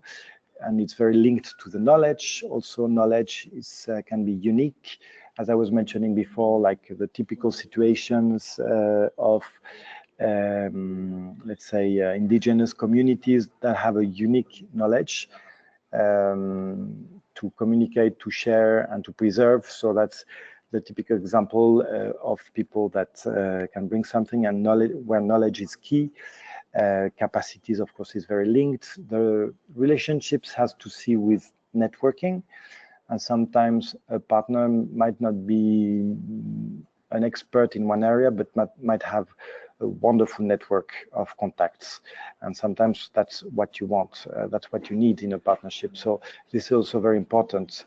Speaker 4: and it's very linked to the knowledge. Also, knowledge can be unique, as I was mentioning before, like the typical situations of let's say indigenous communities that have a unique knowledge to communicate, to share, and to preserve. So that's the typical example of people that can bring something, and knowledge, where knowledge is key. Capacities, of course, is very linked. The relationships has to see with networking, and sometimes a partner might not be an expert in one area, but might have a wonderful network of contacts, and sometimes that's what you want, that's what you need in a partnership. So this is also very important.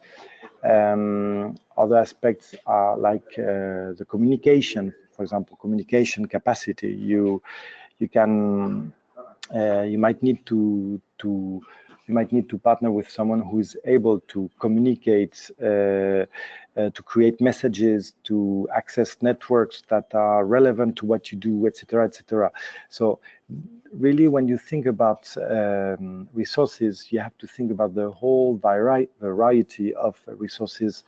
Speaker 4: Other aspects are like the communication, for example, communication capacity. You might need to partner with someone who is able to communicate, to create messages, to access networks that are relevant to what you do, etc., etc. So really, when you think about resources, you have to think about the whole variety of resources,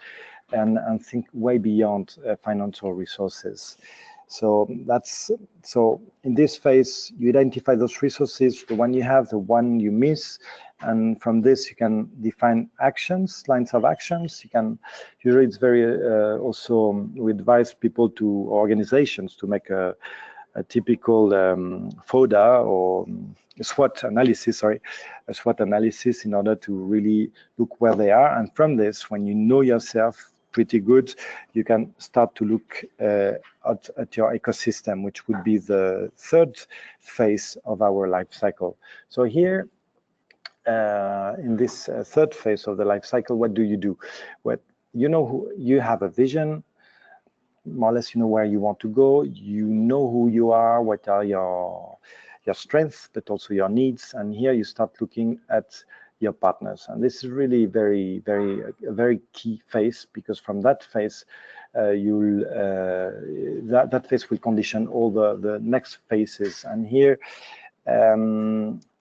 Speaker 4: and think way beyond financial resources. So in this phase, you identify those resources, the one you have, the one you miss, and from this you can define actions, lines of actions. You can usually, it's very also, we advise people to organizations to make a typical FODA or a SWOT analysis, a SWOT analysis, in order to really look where they are. And from this, when you know yourself pretty good, you can start to look at your ecosystem, which would be the third phase of our life cycle. So here, in this third phase of the life cycle, what do? You have a vision, more or less. You know where you want to go. You know who you are, what are your strengths, but also your needs. And here you start looking at your partners. And this is really a very key phase, because from that phase, that phase will condition all the next phases. And here,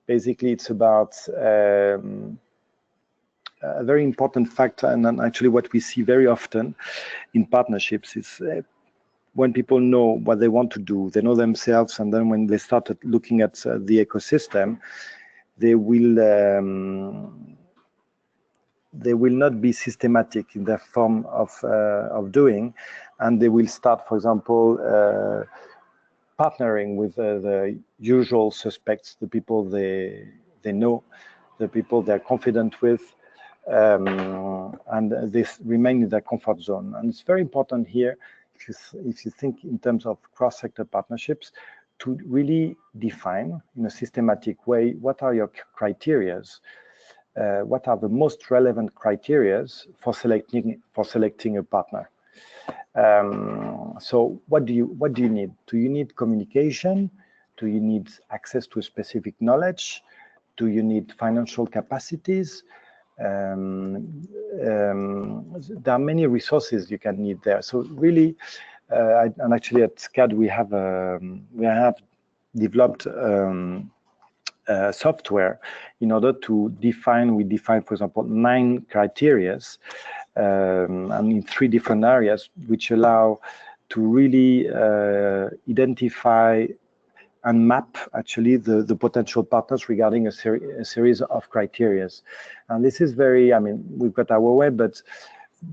Speaker 4: basically, it's about a very important factor, and actually what we see very often in partnerships is when people know what they want to do, they know themselves, and then when they started looking at the ecosystem, they will not be systematic in their form of doing, and they will start, for example, partnering with the usual suspects, the people they know, the people they're confident with, and they remain in their comfort zone. And it's very important here, if you think in terms of cross-sector partnerships, to really define in a systematic way what are your criterias, what are the most relevant criterias for selecting a partner. So what do you need? Do you need communication? Do you need access to a specific knowledge? Do you need financial capacities? There are many resources you can need there. So really, and actually at SCAD we have developed software in order to define. We define, for example, 9 criterias, and in 3 different areas, which allow to really identify and map actually the potential partners regarding a series of criterias. And this is very, I mean, we've got our way, but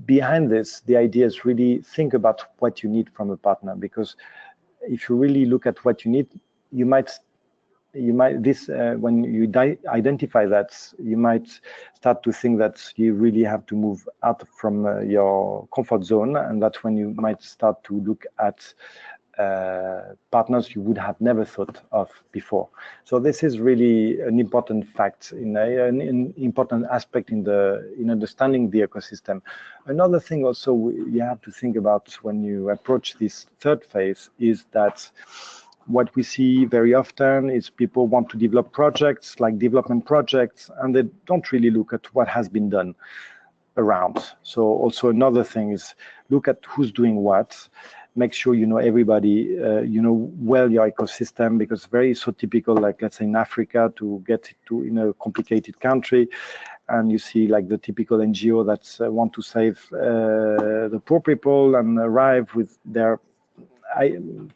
Speaker 4: behind this, the idea is really think about what you need from a partner, because if you really look at what you need, you might when you identify that, you might start to think that you really have to move out from your comfort zone, and that's when you might start to look at partners you would have never thought of before. So this is really an important fact, an important aspect in understanding the ecosystem. Another thing also you have to think about when you approach this third phase is that what we see very often is people want to develop projects, like development projects, and they don't really look at what has been done around. So also another thing is look at who's doing what. Make sure you know everybody, you know well your ecosystem, because very so typical, like let's say in Africa, to get to in a complicated country, and you see like the typical NGO that want to save the poor people and arrive with their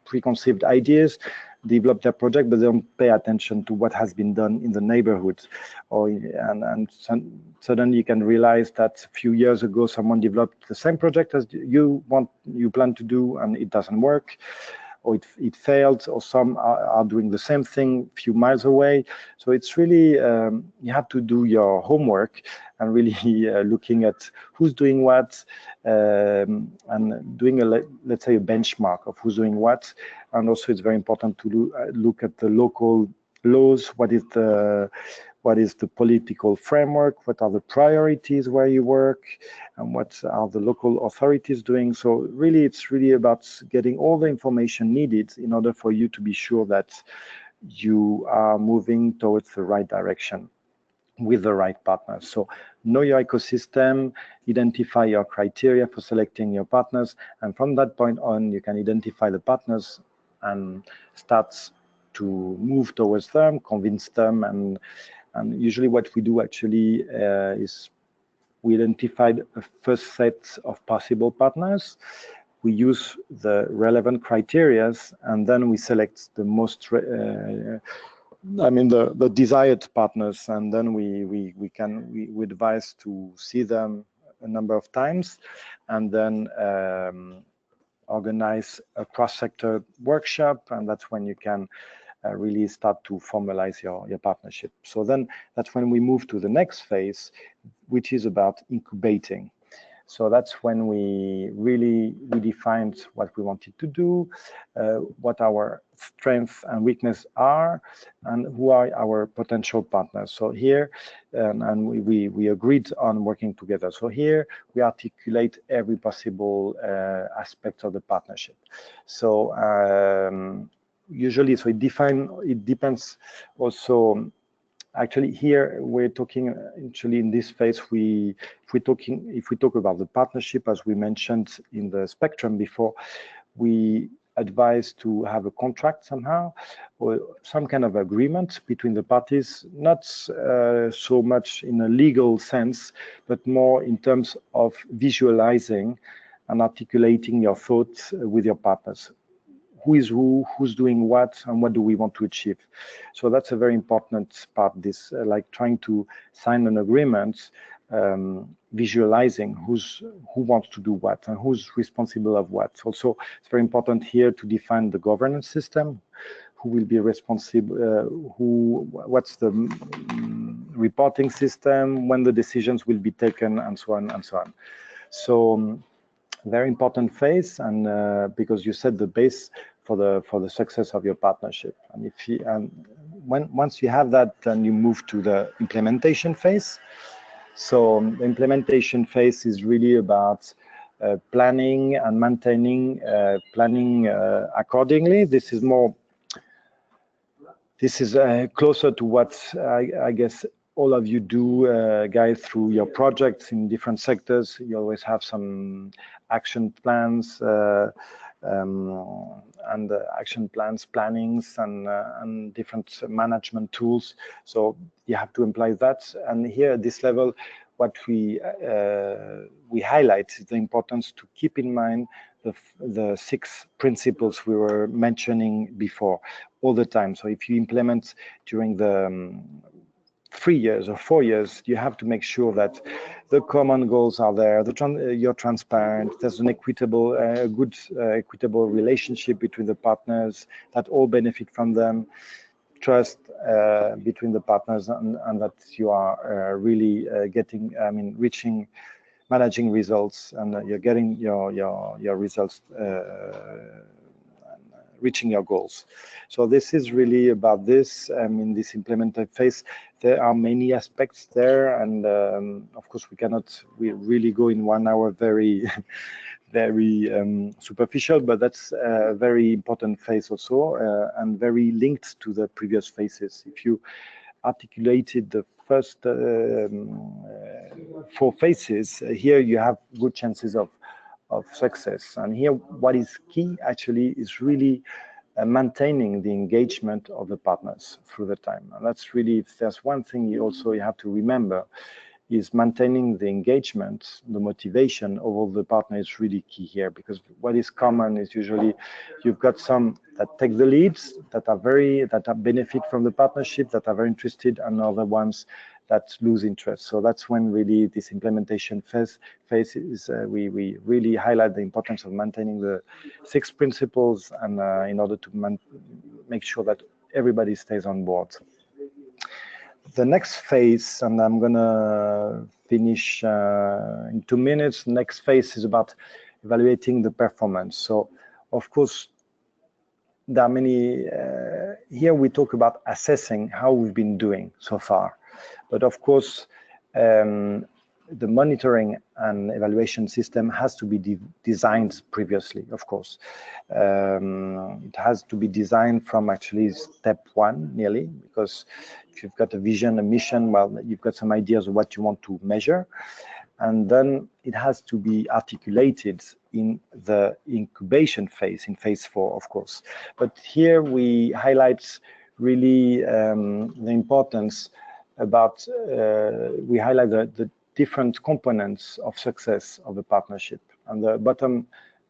Speaker 4: preconceived ideas, develop their project, but they don't pay attention to what has been done in the neighborhood. And suddenly you can realize that a few years ago someone developed the same project as you plan to do, and it doesn't work, or it failed, or some are doing the same thing a few miles away. So it's really, you have to do your homework and really looking at who's doing what, and doing let's say a benchmark of who's doing what. And also it's very important to look at the local laws. What is the political framework? What are the priorities where you work? And what are the local authorities doing? So really, it's really about getting all the information needed in order for you to be sure that you are moving towards the right direction with the right partners. So know your ecosystem, identify your criteria for selecting your partners, and from that point on, you can identify the partners and start to move towards them, convince them, and usually what we do actually is we identified a first set of possible partners. We use the relevant criteria, and then we select the most, the desired partners, and then we advise to see them a number of times, and then organize a cross-sector workshop, and that's when you can really start to formalize your partnership. So then that's when we move to the next phase, which is about incubating. So that's when we defined what we wanted to do, what our strengths and weaknesses are, and who are our potential partners. So here, and we agreed on working together. So here we articulate every possible aspect of the partnership. So usually, so it depends also Actually, here we're talking. Actually, in this phase, if we talk about the partnership, as we mentioned in the spectrum before, we advise to have a contract somehow, or some kind of agreement between the parties, not so much in a legal sense, but more in terms of visualizing and articulating your thoughts with your partners. Who is who, who's doing what, and what do we want to achieve? So that's a very important part, this like trying to sign an agreement, visualizing who wants to do what and who's responsible of what. Also, it's very important here to define the governance system, who will be responsible, what's the reporting system, when the decisions will be taken, and so on and so on. So very important phase, and because you set the base for the success of your partnership. And if you, once you have that, then you move to the implementation phase. So the implementation phase is really about planning and maintaining planning accordingly. This is more. This is closer to what I guess all of you do, guys, through your projects in different sectors. You always have some action plans and action plans, plannings, and different management tools. So you have to imply that. And here at this level, what we highlight is the importance to keep in mind the 6 principles we were mentioning before all the time. So if you implement during the 3 years or 4 years, you have to make sure that the common goals are there, you're transparent, there's an equitable, good equitable relationship between the partners, that all benefit from them, trust between the partners, and that you are really reaching, managing results, and you're getting your results, reaching your goals. So this is really about this. In this implemented phase, there are many aspects there, and of course we really go in 1 hour very superficial, but that's a very important phase also, and very linked to the previous phases. If you articulated the first 4 phases, here you have good chances of success. And here, what is key actually is really maintaining the engagement of the partners through the time. And that's really, if there's one thing you have to remember, is maintaining the engagement, the motivation of all the partners is really key here, because what is common is usually you've got some that take the leads, that benefit from the partnership, that are very interested, and other ones that lose interest. So that's when really this implementation phase is, we really highlight the importance of maintaining the 6 principles, and in order to make sure that everybody stays on board. The next phase, and I'm gonna finish in 2 minutes. Next phase is about evaluating the performance. So, of course, there are many. Here we talk about assessing how we've been doing so far, but of course, the monitoring and evaluation system has to be designed previously. Of course, it has to be designed from actually step 1 nearly, because if you've got a vision, a mission, well, you've got some ideas of what you want to measure, and then it has to be articulated in the incubation phase, in phase 4, of course. But here we highlight really the importance about, we highlight the different components of success of the partnership. And the bottom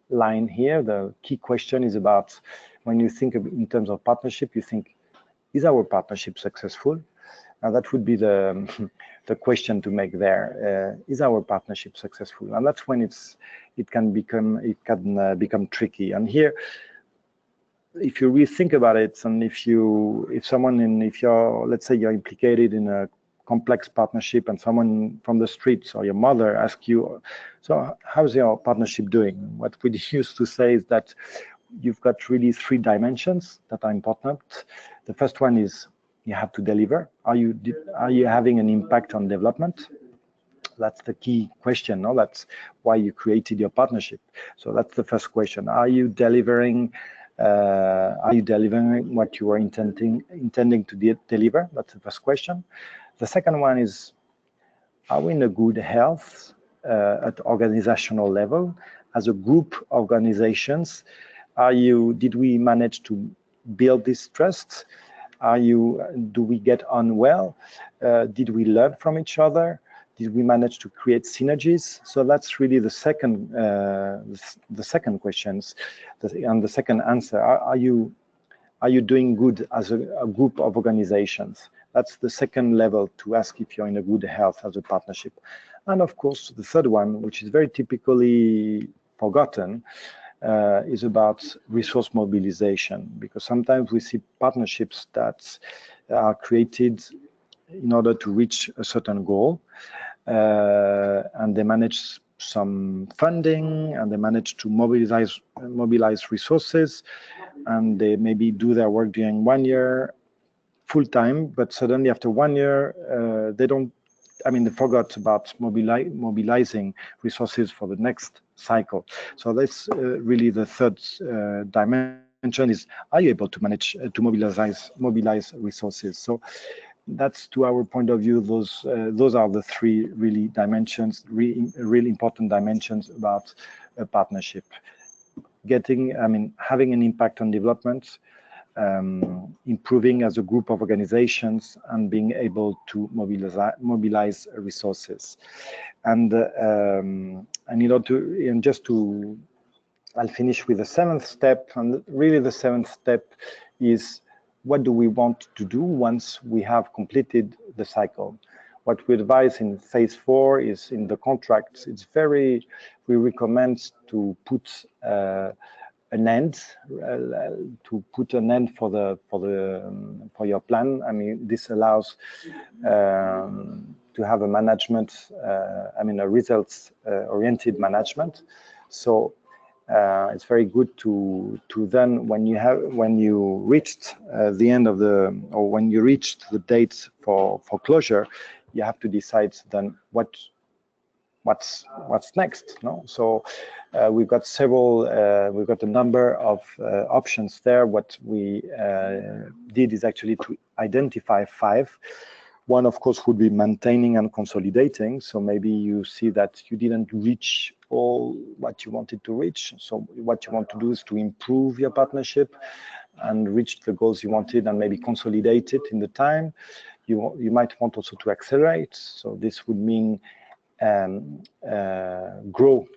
Speaker 4: line here, the key question is about, when you think in terms of partnership, you think, is our partnership successful? Now that would be the question to make there. Is our partnership successful? And that's when it can become tricky. And here, if you really think about it, and if you're, let's say you're implicated in a complex partnership, and someone from the streets or your mother asks you, so how's your partnership doing? What we used to say is that you've got really 3 dimensions that are important. The first one is you have to deliver. Are you having an impact on development? That's the key question. No? That's why you created your partnership. So that's the first question. Are you delivering Are you delivering what you are intending to deliver? That's the first question. The second one is, are we in a good health at organizational level? As a group organizations, did we manage to build this trust? Do we get on well? Did we learn from each other? Did we manage to create synergies? So that's really the second questions, and the second answer. Are you doing good as a group of organizations? That's the second level to ask if you're in a good health as a partnership. And of course, the third one, which is very typically forgotten, is about resource mobilization, because sometimes we see partnerships that are created in order to reach a certain goal, and they manage some funding, and they manage to mobilize resources, and they maybe do their work during 1 year full time, but suddenly after 1 year, they forgot about mobilizing resources for the next cycle. So that's really the third dimension is, are you able to manage to mobilize resources? So that's, to our point of view, those are the three really dimensions, really important dimensions about a partnership. Having an impact on development, improving as a group of organizations, and being able to mobilize resources. And I'll finish with the seventh step. And really the seventh step is, what do we want to do once we have completed the cycle? What we advise in phase 4 is, in the contracts, we recommend to put an end, for your plan. This allows to have a management, a results oriented management. So it's very good to then, when you reached the end of when you reached the date for closure, you have to decide then what's next. No, so we've got a number of options there. What we did is actually to identify 5. One, of course, would be maintaining and consolidating. So maybe you see that you didn't reach all what you wanted to reach. So what you want to do is to improve your partnership and reach the goals you wanted, and maybe consolidate it in the time. You might want also to accelerate. So this would mean grow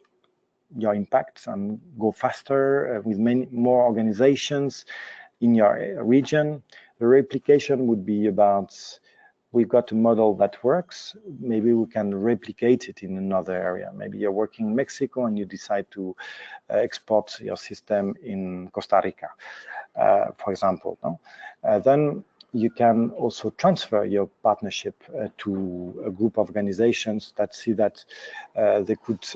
Speaker 4: your impact and go faster with many more organizations in your region. The replication would be about, we've got a model that works, maybe we can replicate it in another area. Maybe you're working in Mexico and you decide to export your system in Costa Rica, for example. No? Then you can also transfer your partnership to a group of organizations that see that they could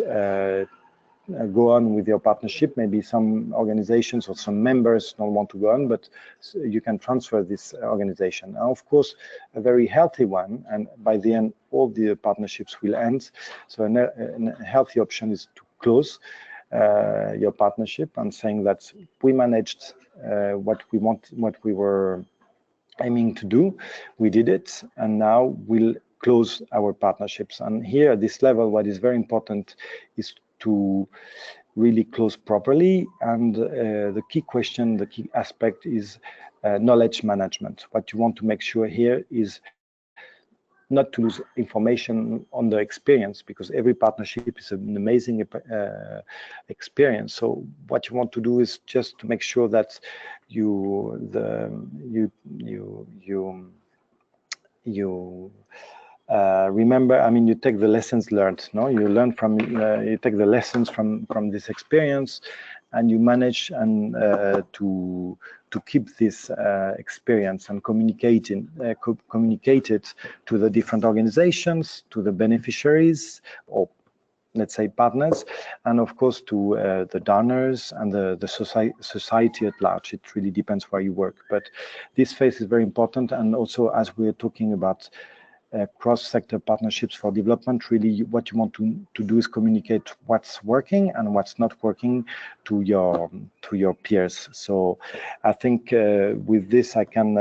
Speaker 4: go on with your partnership. Maybe some organizations or some members don't want to go on, but you can transfer this organization. Now, of course, a very healthy one, and by the end, all the partnerships will end. So a healthy option is to close your partnership and saying that we managed what we were aiming to do, we did it, and now we'll close our partnerships. And here at this level, what is very important is to really close properly. And the key aspect is knowledge management. What you want to make sure here is not to lose information on the experience, because every partnership is an amazing experience. So what you want to do is just to make sure that you remember. You take the lessons learned. No, you learn from you take the lessons from this experience, and you manage to keep this experience and communicate it to the different organizations, to the beneficiaries, or let's say partners, and of course to the donors and the society at large. It really depends where you work, but this phase is very important. And also, as we're talking about cross-sector partnerships for development. Really, what you want to do is communicate what's working and what's not working to your peers. So I think with this I can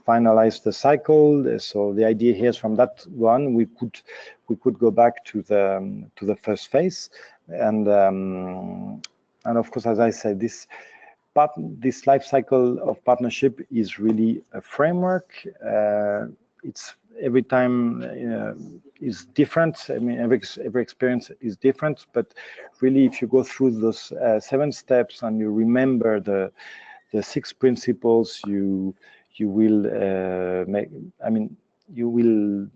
Speaker 4: finalize the cycle. So the idea here is from that one we could go back to the first phase, and of course, as I said, this life cycle of partnership is really a framework. It's every time is different. I mean, every experience is different, but really, if you go through those 7 steps and you remember the 6 principles, you will you will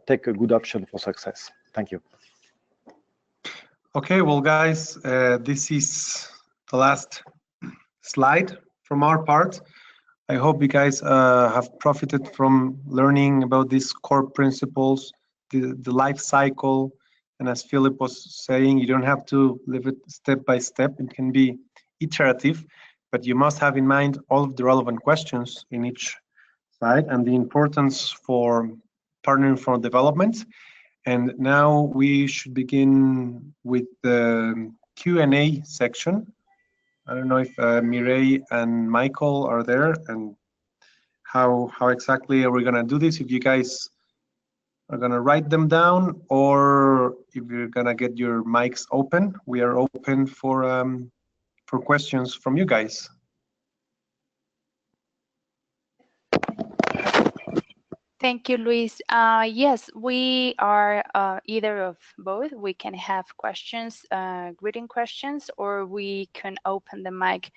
Speaker 4: take a good option for success. Thank you.
Speaker 3: Okay, well, guys, this is the last slide from our part. I hope you guys have profited from learning about these core principles, the life cycle, and as Philip was saying, you don't have to live it step by step. It can be iterative, but you must have in mind all of the relevant questions in each side and the importance for partnering for development. And now we should begin with the Q&A section. I don't know if Mireille and Michael are there, and how exactly are we gonna do this? If you guys are gonna write them down, or if you're gonna get your mics open, we are open for questions from you guys.
Speaker 2: Thank you, Luis. Yes, we are either of both. We can have questions, greeting questions, or we can open the mic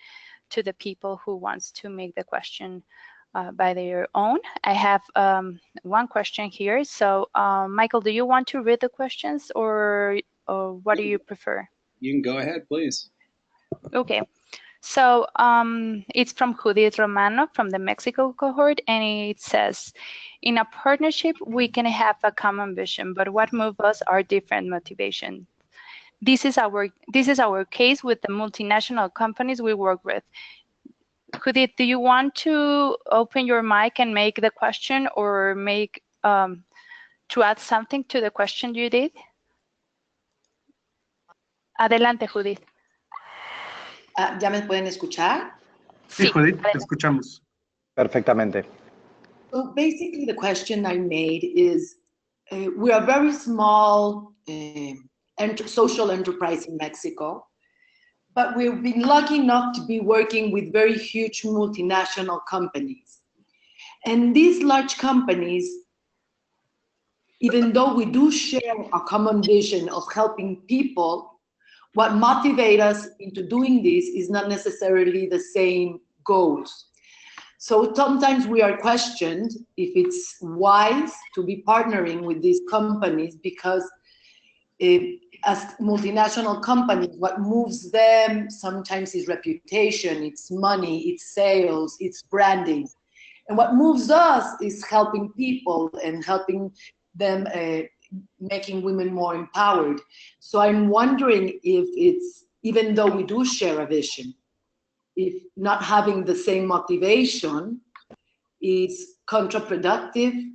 Speaker 2: to the people who wants to make the question by their own. I have one question here. So, Michael, do you want to read the questions, or what do you prefer?
Speaker 1: You can go ahead, please.
Speaker 2: Okay. So it's from Judith Romano from the Mexico cohort, and it says, in a partnership, we can have a common vision, but what moves us are different motivations. This is our case with the multinational companies we work with. Judith, do you want to open your mic and make the question, or make to add something to the question you did? Adelante, Judith.
Speaker 5: ¿Ya me pueden escuchar?
Speaker 3: Sí, Judith, te escuchamos.
Speaker 4: Perfectamente.
Speaker 5: So basically the question I made is, we are a very small social enterprise in Mexico, but we've been lucky enough to be working with very huge multinational companies. And these large companies, even though we do share a common vision of helping people, what motivates us into doing this is not necessarily the same goals. So sometimes we are questioned if it's wise to be partnering with these companies, because as multinational companies, what moves them sometimes is reputation, it's money, it's sales, it's branding. And what moves us is helping people and helping them, making women more empowered. So I'm wondering if it's, even though we do share a vision, if not having the same motivation is counterproductive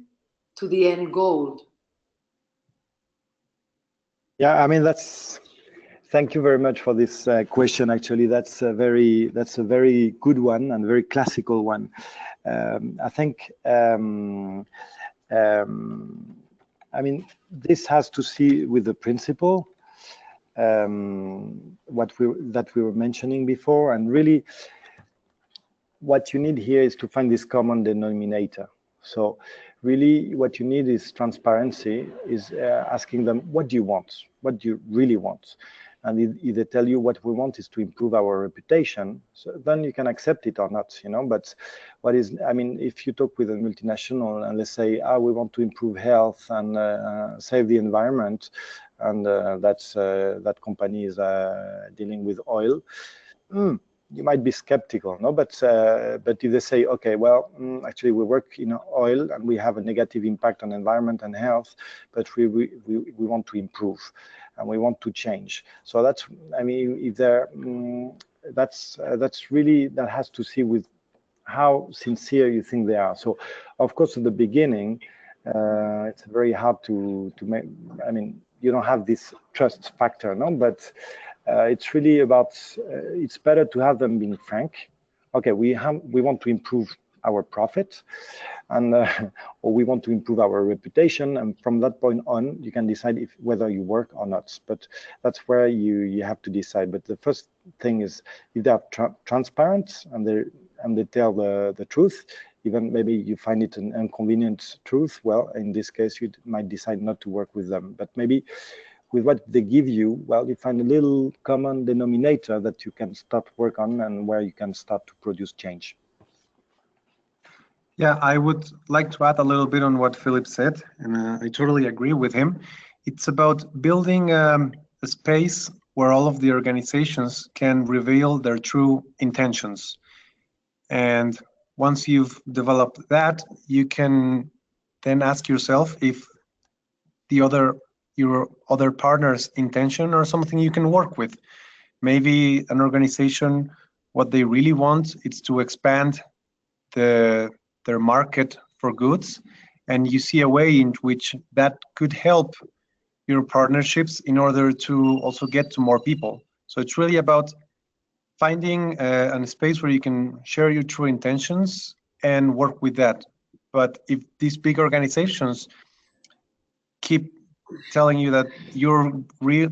Speaker 5: to the end goal.
Speaker 4: Yeah, I mean, thank you very much for this question. Actually, that's a very good one and very classical one. I think, I mean, this has to see with the principle that we were mentioning before, and really what you need here is to find this common denominator. So really what you need is transparency, is asking them, what do you want? What do you really want? And if they tell you what we want is to improve our reputation, so then you can accept it or not, you know. But what is, I mean, if you talk with a multinational and let's say, we want to improve health and save the environment, and that company is dealing with oil, you might be skeptical, no? But if they say, okay, well, actually we work in oil and we have a negative impact on environment and health, but we want to improve and we want to change. So that's, I mean, if there, that's really, that has to see with how sincere you think they are. So, of course, at the beginning, it's very hard to make. I mean, you don't have this trust factor, no? But it's really about. It's better to have them being frank. Okay, we want to improve our profit, and or we want to improve our reputation, and from that point on, you can decide whether you work or not. But that's where you have to decide. But the first thing is, if they are transparent and they tell the truth, even maybe you find it an inconvenient truth, well, in this case, you might decide not to work with them. But maybe with what they give you, well, you find a little common denominator that you can start work on and where you can start to produce change.
Speaker 3: Yeah, I would like to add a little bit on what Philip said, and I totally agree with him. It's about building a space where all of the organizations can reveal their true intentions. And once you've developed that, you can then ask yourself if your other partner's intention or something you can work with. Maybe an organization, what they really want is to expand their market for goods, and you see a way in which that could help your partnerships in order to also get to more people. So it's really about finding a space where you can share your true intentions and work with that. But if these big organizations keep telling you that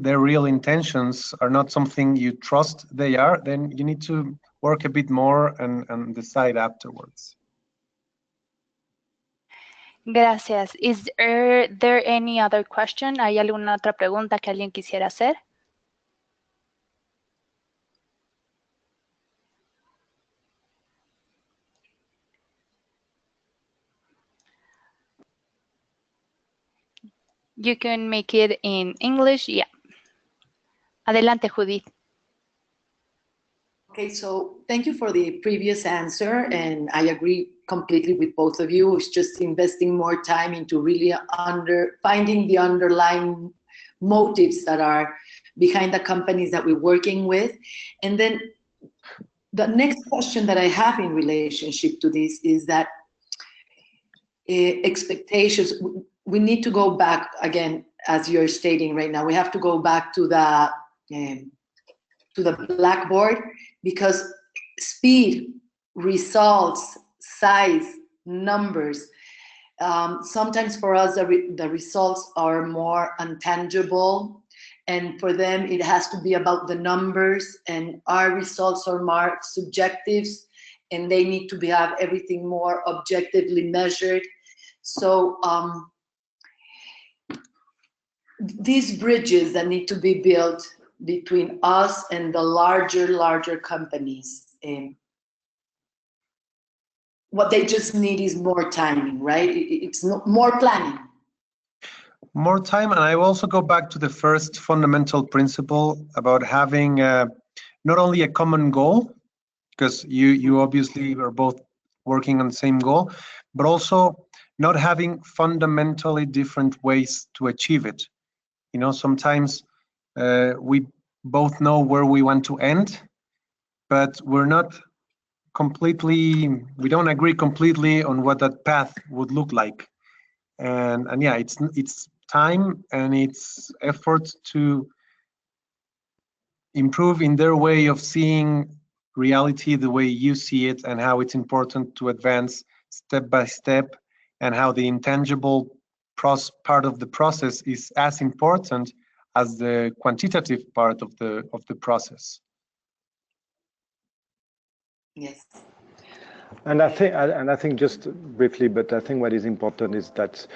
Speaker 3: their real intentions are not something you trust they are, then you need to work a bit more and decide afterwards.
Speaker 2: Gracias. Is there any other question? ¿Hay alguna otra pregunta que alguien quisiera hacer? You can make it in English. Yeah. Adelante, Judith.
Speaker 5: Okay, so thank you for the previous answer, and I agree completely with both of you. It's just investing more time into really finding the underlying motives that are behind the companies that we're working with. And then the next question that I have in relationship to this is that expectations, we need to go back again, as you're stating right now, we have to go back to the blackboard, because speed, results, size, numbers, sometimes for us the results are more intangible, and for them it has to be about the numbers, and our results are more subjective, and they need to have everything more objectively measured. So these bridges that need to be built between us and the larger companies, what they just need is more timing, right? It's more planning.
Speaker 3: More time, and I will also go back to the first fundamental principle about having not only a common goal, because you obviously are both working on the same goal, but also not having fundamentally different ways to achieve it. You know, sometimes we both know where we want to end, but we don't agree completely on what that path would look like. And yeah, it's time and it's effort to improve in their way of seeing reality the way you see it, and how it's important to advance step by step, and how the intangible part of the process is as important as the quantitative part of the process.
Speaker 5: Yes.
Speaker 4: And I think just briefly, but I think what is important is that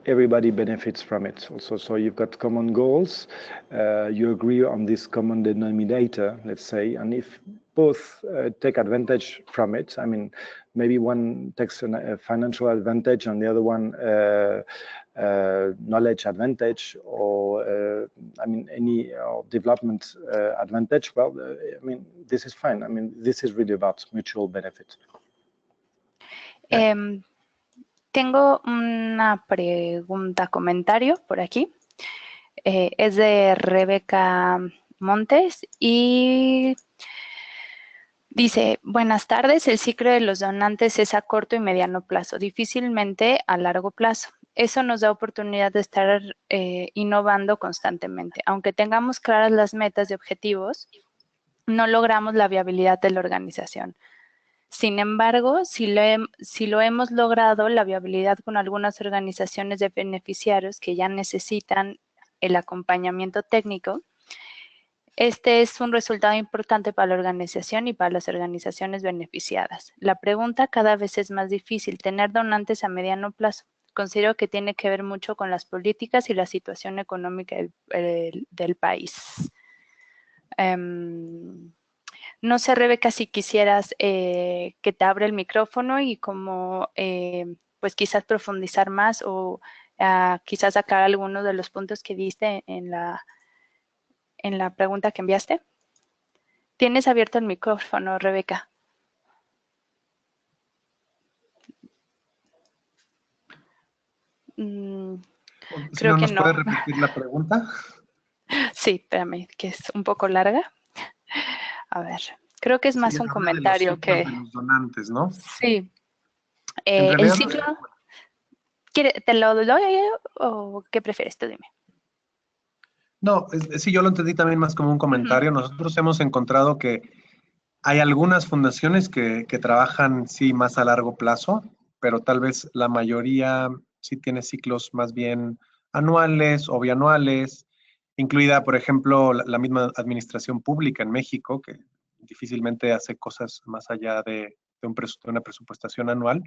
Speaker 4: everybody benefits from it also. So you've got common goals, you agree on this common denominator, let's say, and if both take advantage from it, I mean, maybe one takes a financial advantage and the other one knowledge advantage, or I mean, any development advantage, well, I mean, this is fine. I mean, this is really about mutual benefit.
Speaker 2: Tengo una pregunta, comentario por aquí. Es de Rebeca Montes y Dice, buenas tardes, el ciclo de los donantes es a corto y mediano plazo, difícilmente a largo plazo. Eso nos da oportunidad de estar innovando constantemente. Aunque tengamos claras las metas y objetivos, no logramos la viabilidad de la organización. Sin embargo, si lo hemos logrado, la viabilidad con algunas organizaciones de beneficiarios que ya necesitan el acompañamiento técnico, este es un resultado importante para la organización y para las organizaciones beneficiadas. La pregunta cada vez es más difícil, tener donantes a mediano plazo. Considero que tiene que ver mucho con las políticas y la situación económica del país. No sé, Rebeca, si quisieras que te abra el micrófono y como pues quizás profundizar más o quizás sacar algunos de los puntos que diste en la pregunta que enviaste. Tienes abierto el micrófono, Rebeca. Creo que no.
Speaker 3: ¿Puedes repetir la pregunta?
Speaker 2: Sí, espérame, que es un poco larga. A ver, creo que es más un comentario que...
Speaker 3: De los donantes, ¿no?
Speaker 2: Sí. El ciclo... ¿Te lo doy o qué prefieres? Tú dime.
Speaker 3: No, sí, yo lo entendí también más como un comentario. Nosotros hemos encontrado que hay algunas fundaciones que trabajan, sí, más a largo plazo, pero tal vez la mayoría sí tiene ciclos más bien anuales o bianuales, incluida, por ejemplo, la misma administración pública en México, que difícilmente hace cosas más allá de una presupuestación anual.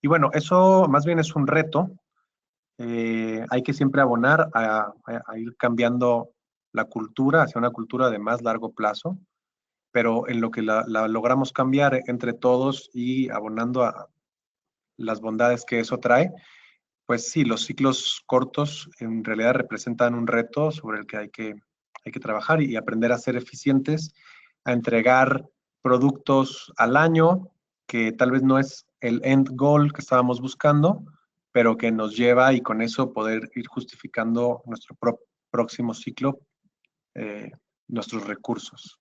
Speaker 3: Y bueno, eso más bien es un reto. Hay que siempre abonar a ir cambiando la cultura hacia una cultura de más largo plazo, pero en lo que la logramos cambiar entre todos y abonando a las bondades que eso trae, pues sí, los ciclos cortos en realidad representan un reto sobre el que hay que trabajar y aprender a ser eficientes, a entregar productos al año, que tal vez no es el end goal que estábamos buscando, pero que nos lleva y con eso poder ir justificando nuestro próximo ciclo, nuestros recursos.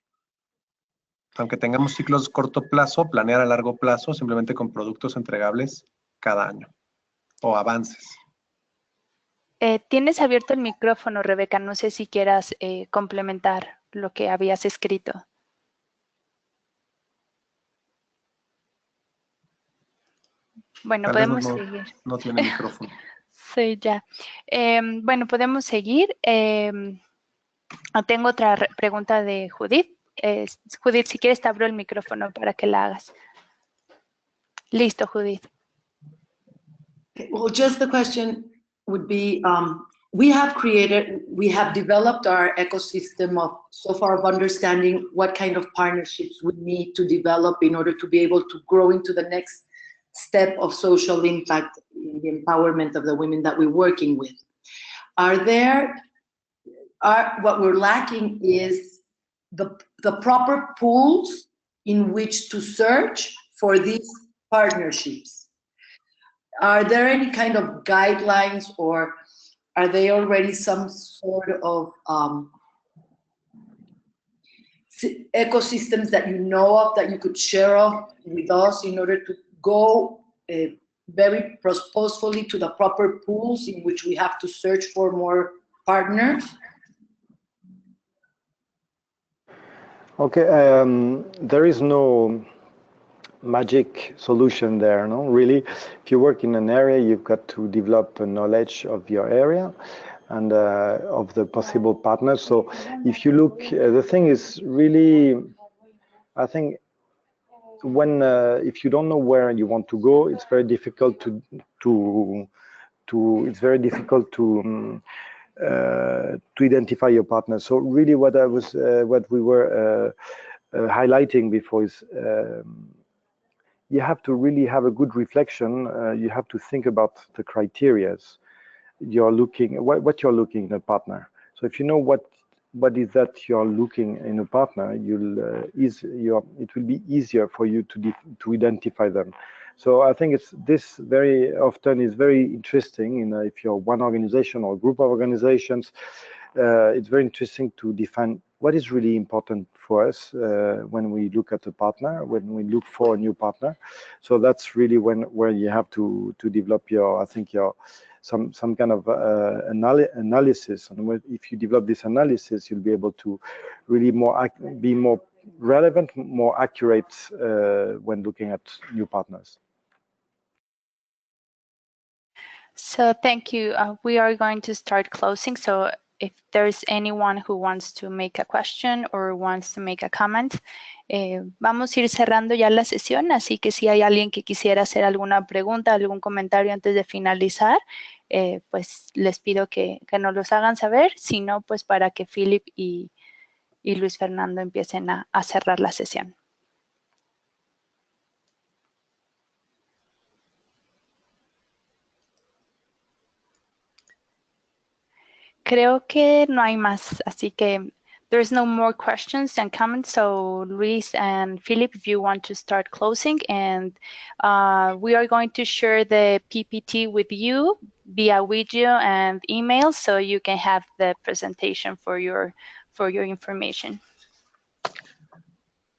Speaker 3: Aunque tengamos ciclos corto plazo, planear a largo plazo simplemente con productos entregables cada año o avances.
Speaker 2: Tienes abierto el micrófono, Rebeca. No sé si quieras complementar lo que habías escrito. Bueno, podemos seguir.
Speaker 3: No tiene micrófono.
Speaker 2: Sí, ya. Bueno, podemos seguir. Tengo otra pregunta de Judith. Judith, si quieres te abro el micrófono para que la hagas. Listo, Judith.
Speaker 5: Well, just the question would be, we have developed our ecosystem so far of understanding what kind of partnerships we need to develop in order to be able to grow into the next step of social impact in the empowerment of the women that we're working with. What we're lacking is the proper pools in which to search for these partnerships. Are there any kind of guidelines, or are they already some sort of ecosystems that you know of that you could share with us in order to go very purposefully to the proper pools in which we have to search for more partners?
Speaker 4: Okay, there is no magic solution there, no? Really, if you work in an area, you've got to develop a knowledge of your area and of the possible partners. So if you look, the thing is really, I think, when if you don't know where you want to go, it's very difficult to identify your partner. So really, what we were highlighting before is you have to really have a good reflection. You have to think about the criterias you're looking, what you're looking in a partner. So if you know what is that you're looking in a partner, it will be easier for you to identify them. So I think this very often is very interesting. If you're one organization or a group of organizations, it's very interesting to define what is really important for us when we look at a partner, when we look for a new partner. So that's really where you have to develop your, I think, your some kind of analysis. And if you develop this analysis, you'll be able to really be more relevant, more accurate when looking at new partners.
Speaker 2: So thank you. We are going to start closing. So if there's anyone who wants to make a question or wants to make a comment, vamos a ir cerrando ya la sesión, así que si hay alguien que quisiera hacer alguna pregunta, algún comentario antes de finalizar, pues les pido que nos los hagan saber, si no, pues para que Philip y Luis Fernando empiecen a cerrar la sesión. Creo que no hay más, así que there's no more questions and comments. So Luis and Philip, if you want to start closing, and we are going to share the PPT with you via video and email, so you can have the presentation for your information.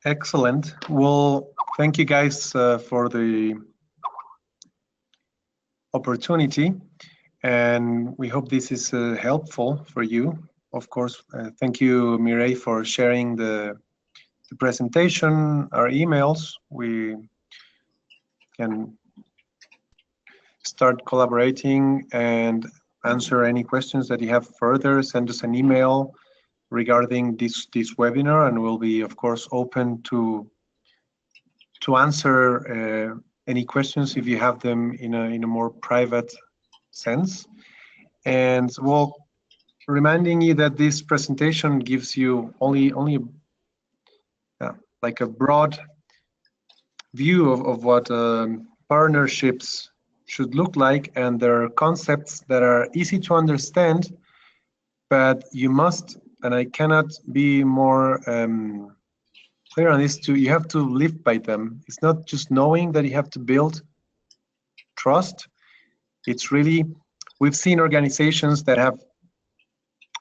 Speaker 3: Excellent. Well, thank you guys for the opportunity, and we hope this is helpful for you. Of course, thank you, Mireille, for sharing the presentation, our emails. We can start collaborating and answer any questions that you have further. Send us an email regarding this webinar, and we'll be, of course, open to answer any questions if you have them in a more private sense. And well, reminding you that this presentation gives you only like a broad view of what partnerships should look like, and there are concepts that are easy to understand, but you must, and I cannot be more clear on this, you have to live by them. It's not just knowing that you have to build trust. It's really, we've seen organizations that have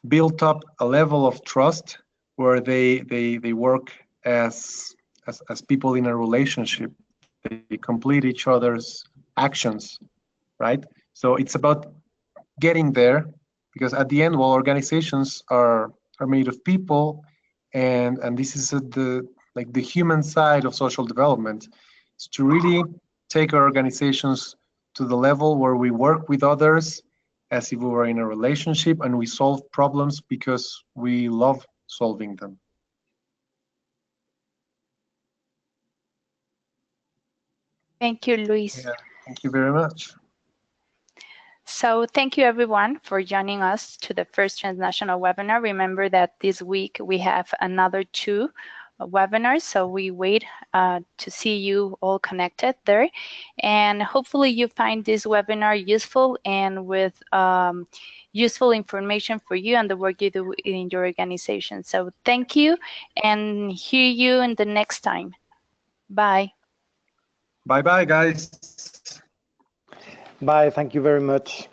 Speaker 3: built up a level of trust where they work as people in a relationship. They complete each other's actions, right? So it's about getting there, because at the end, well, organizations are made of people, and this is the human side of social development, is to really take our organizations to the level where we work with others as if we were in a relationship, and we solve problems because we love solving them.
Speaker 2: Thank you, Luis.
Speaker 3: Yeah, thank you very much.
Speaker 2: So thank you everyone for joining us to the first Transnational webinar. Remember that this week we have another 2 webinars, so we wait to see you all connected there. And hopefully you find this webinar useful and with useful information for you and the work you do in your organization. So thank you, and hear you in the next time. Bye.
Speaker 3: Bye-bye, guys.
Speaker 4: Bye, thank you very much.